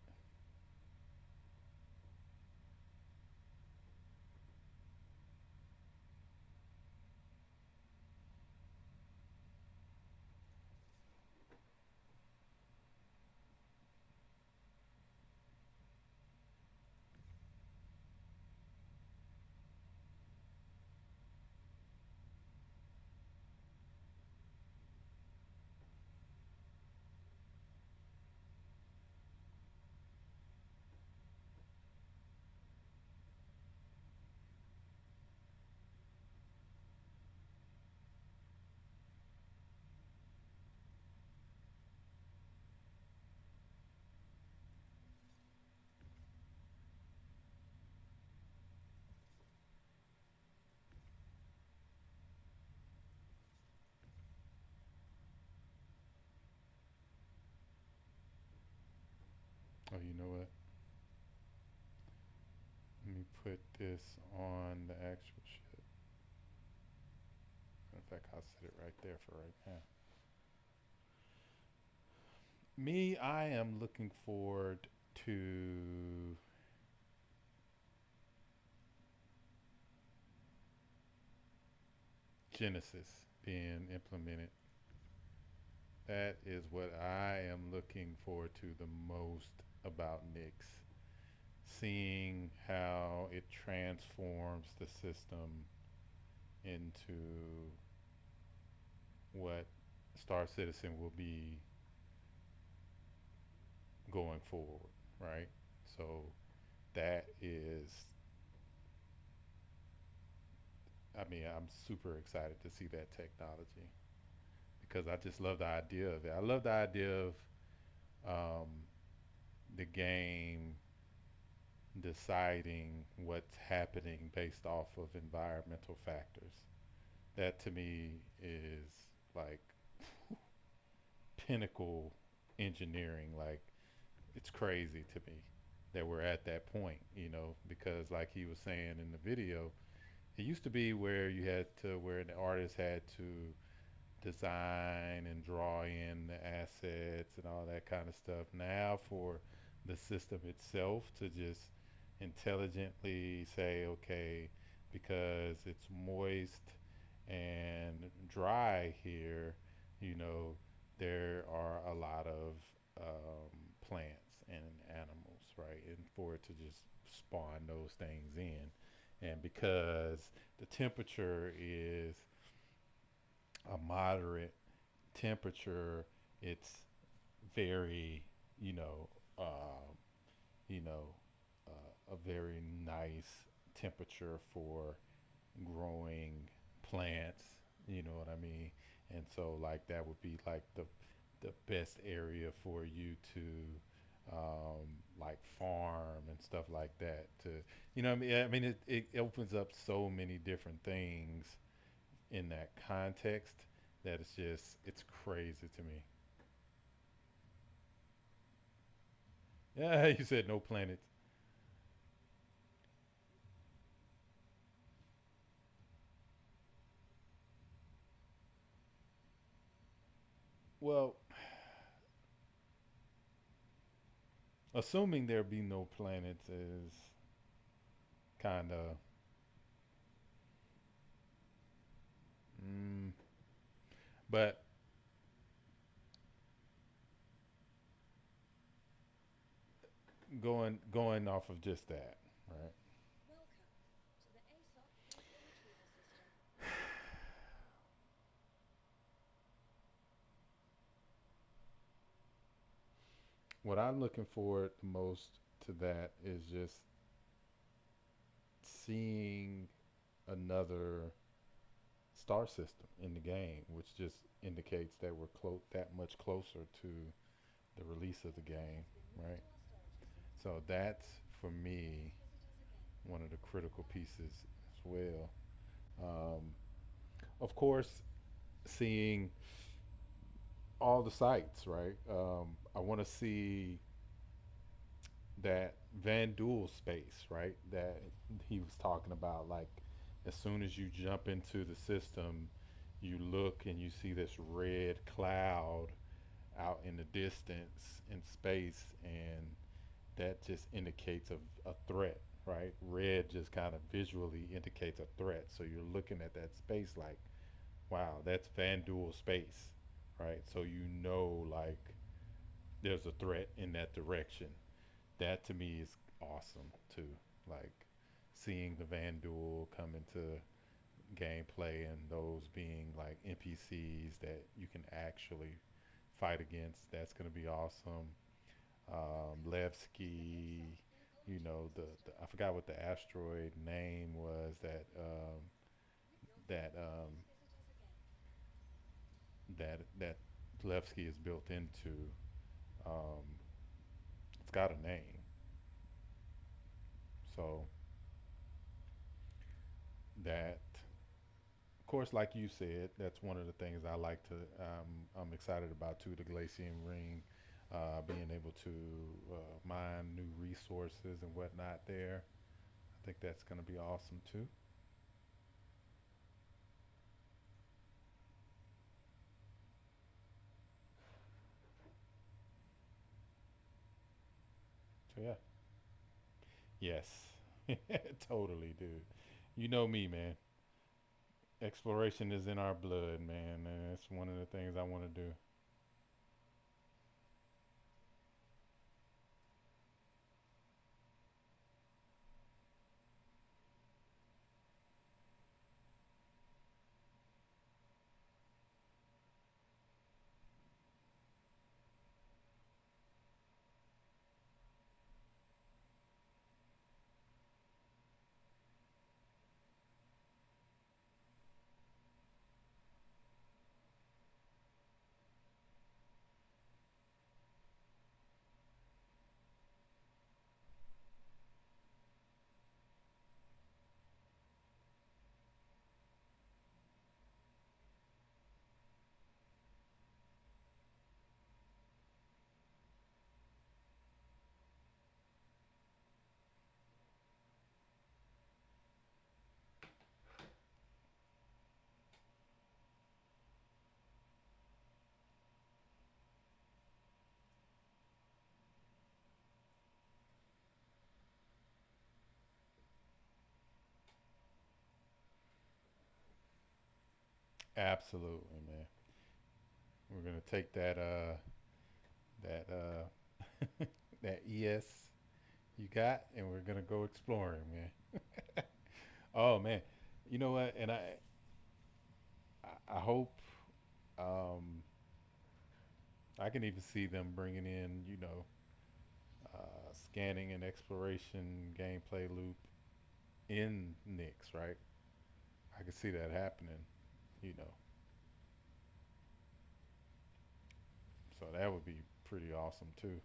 Oh, you know what? Let me put this on the actual shit. In fact, I'll set it right there for right now. Me, I am looking forward to Genesis being implemented. That is what I am looking forward to the most about Nyx. Seeing how it transforms the system into what Star Citizen will be going forward, right? So that is, I mean, I'm super excited to see that technology because I just love the idea of it. I love the idea of um, the game deciding what's happening based off of environmental factors. That to me is like pinnacle engineering. Like it's crazy to me that we're at that point, because like he was saying in the video, it used to be where you had to, where an artist had to design and draw in the assets and all that kind of stuff. Now for the system itself to just intelligently say, okay, because it's moist and dry here, you know, there are a lot of plants and animals, right? And for it to just spawn those things in. And because the temperature is a moderate temperature, it's very, you know, um, you know, a very nice temperature for growing plants. You know what I mean? And so, like, that would be like the best area for you to like farm and stuff like that. To what I mean? I mean, it opens up so many different things in that context that it's crazy to me. Yeah, you said no planets. Well, assuming there be no planets is kind of, mm, but going off of just that, right? Welcome to the ASOP Vehicle Retrieval System. What I'm looking forward the most to that is just seeing another star system in the game, which just indicates that we're that much closer to the release of the Welcome game, has been moved right? to our storage facility. So that's for Please me visit us again one of the when critical more pieces access is as granted. well. Um, of course, seeing all the sites, right? I want to see that Van Duel space, right? That he was talking about. Like, as soon as you jump into the system, you look and you see this red cloud out in the distance in space, and that just indicates a threat, right? Red just kind of visually indicates a threat. So you're looking at that space like, wow, that's Van Duel space, right? So like, there's a threat in that direction. That to me is awesome too. Like seeing the Van Duel come into gameplay and those being like NPCs that you can actually fight against. That's going to be awesome. Welcome to the Levski, ASOP Vehicle Retrieval System. I forgot what the asteroid name was You're that free. Please visit us again. that Levski is built into. Um, it's got a name. So that, of course, like you said, that's one of the things I like to. I'm excited about too. The Glacium Ring. being able to mine new resources and whatnot there. I think that's going to be awesome too. So yeah, yes, totally, dude. You know me, man. Exploration is in our blood, man, and it's one of the things I want to do. Absolutely, man. We're gonna take that that ES you got, and we're gonna go exploring, man. Oh man, you know what? And I hope um, I can even see them bringing in, scanning and exploration gameplay loop in Nyx, right? I can see that happening, you know. So that would be pretty awesome too.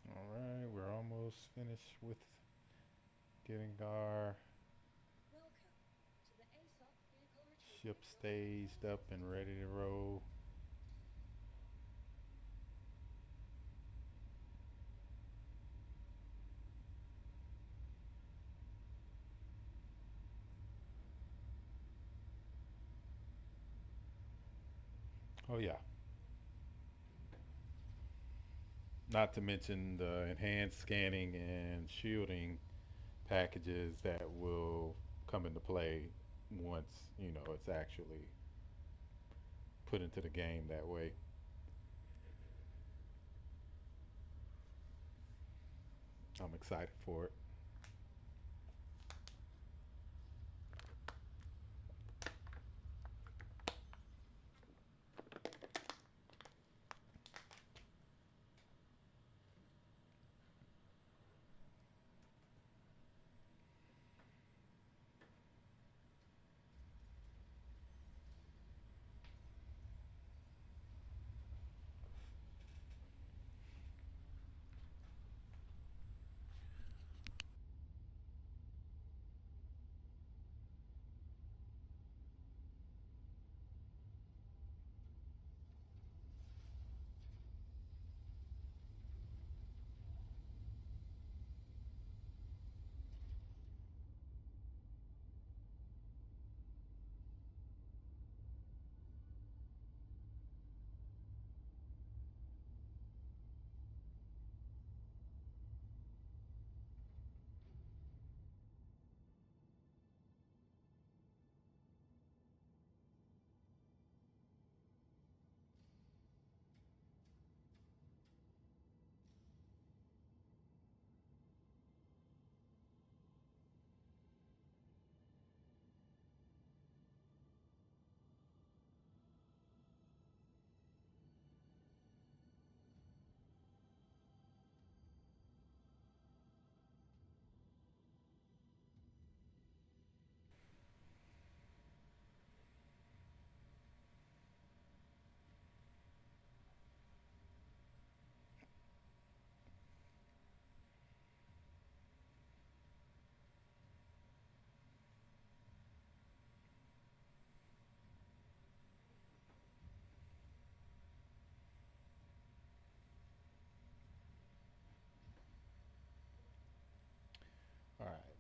All right, we're almost finished with getting our Welcome to the ASOP Vehicle Retrieval ship System. staged up and ready to roll. Oh yeah, not to mention the enhanced scanning and shielding packages that will come into play once it's actually put into the game that way. I'm excited for it.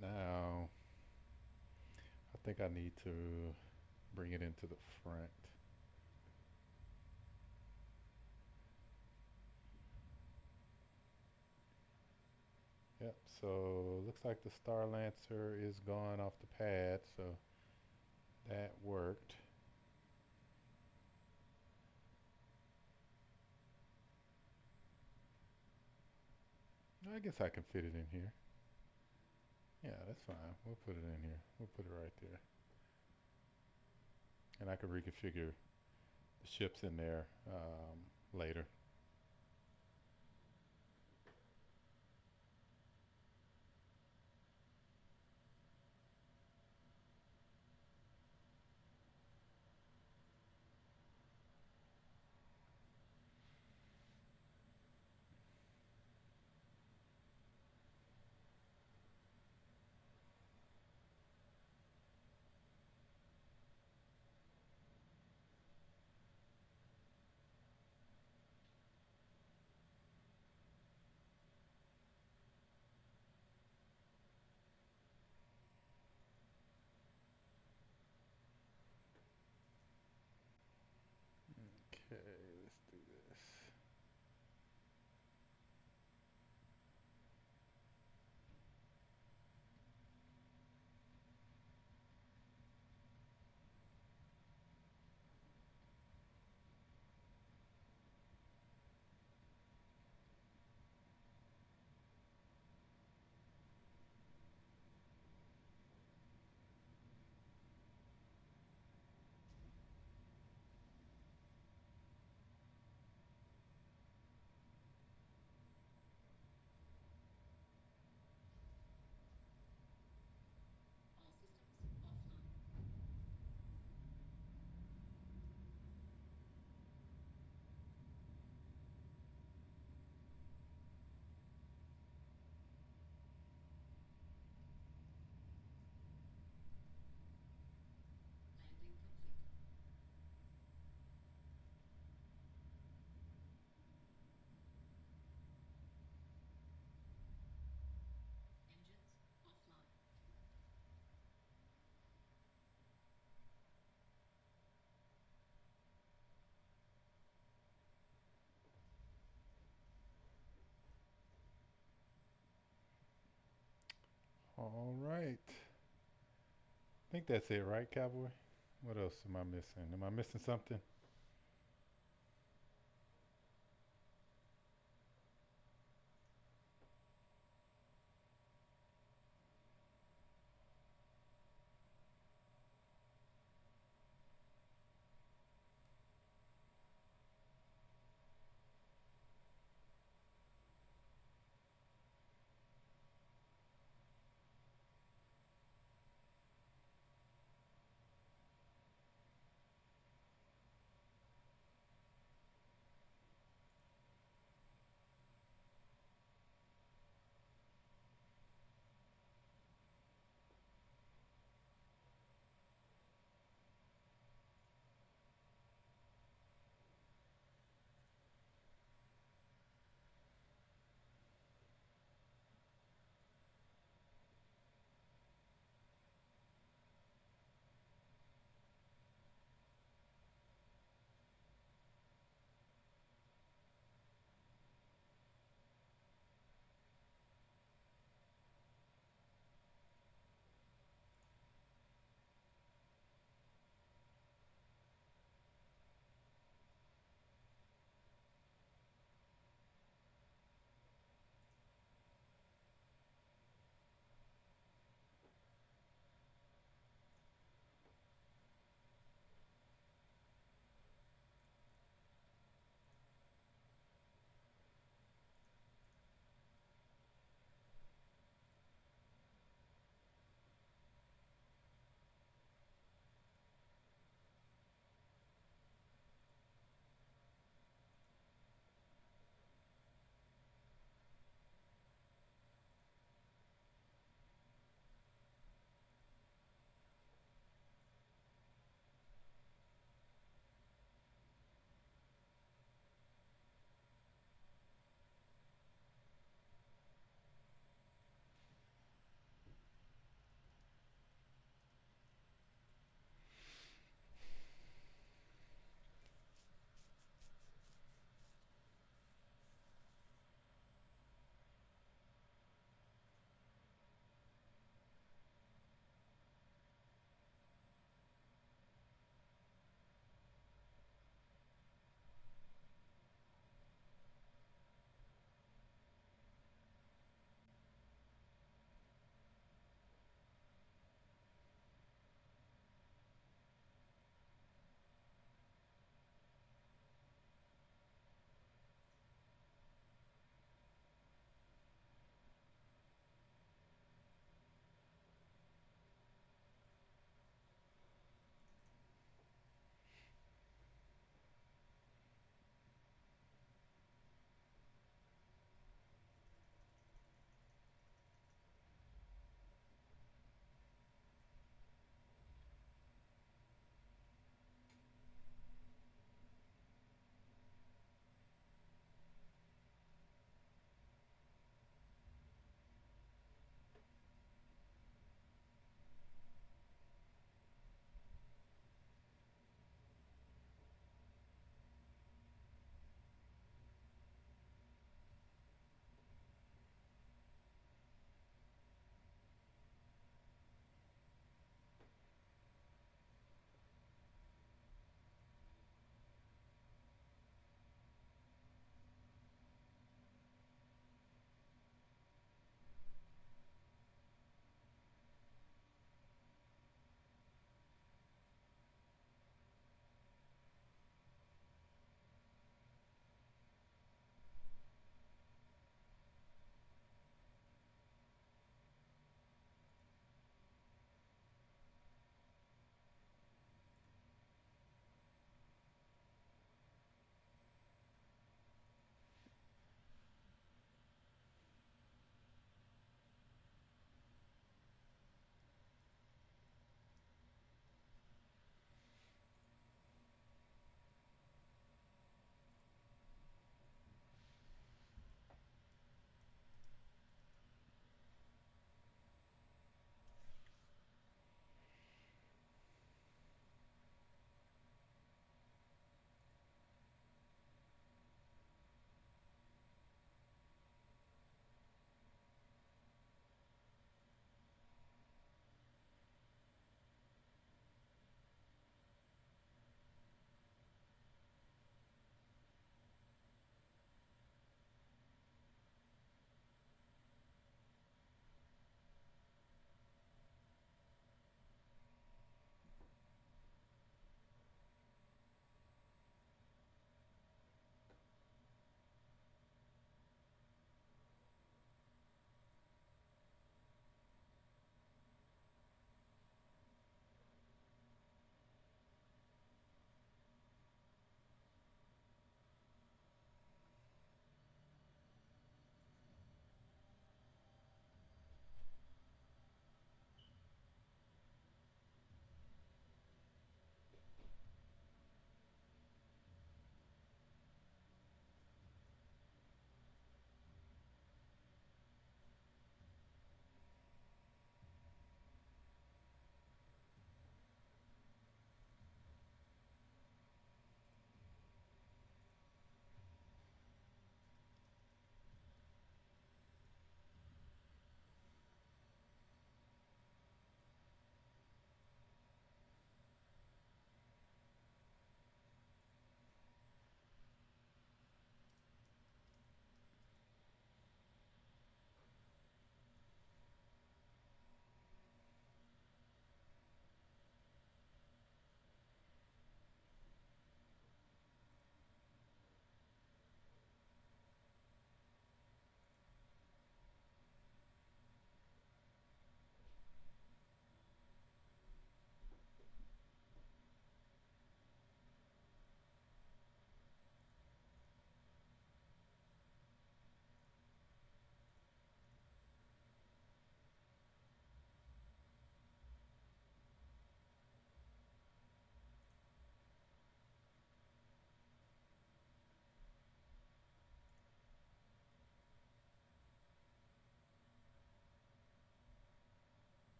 Now, I think I need to bring it into the front. Yep, so looks like the Star Lancer is gone off the pad, so that worked. I guess I can fit it in here. Yeah, that's fine. We'll put it in here. We'll put it right there. And I can reconfigure the ships in there later. Okay, let's do this. All right. I think that's it, right, Cowboy? What else am I missing? Am I missing something?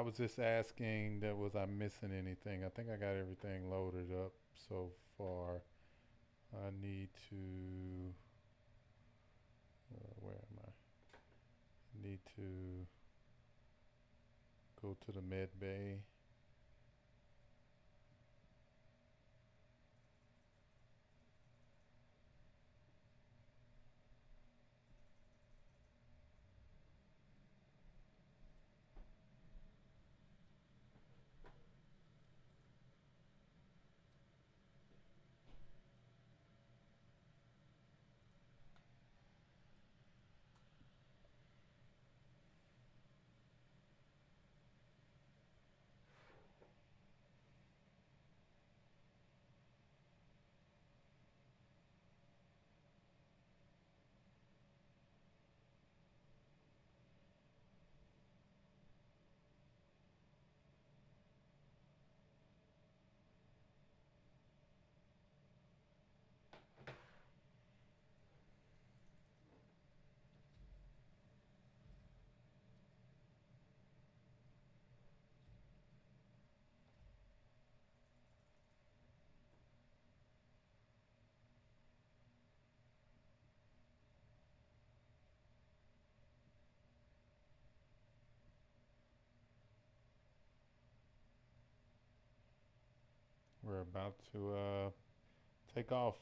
was just asking that was I missing anything? I think I got everything loaded up so far. I need to, where am I? I need to go to the med bay. We're about to take off.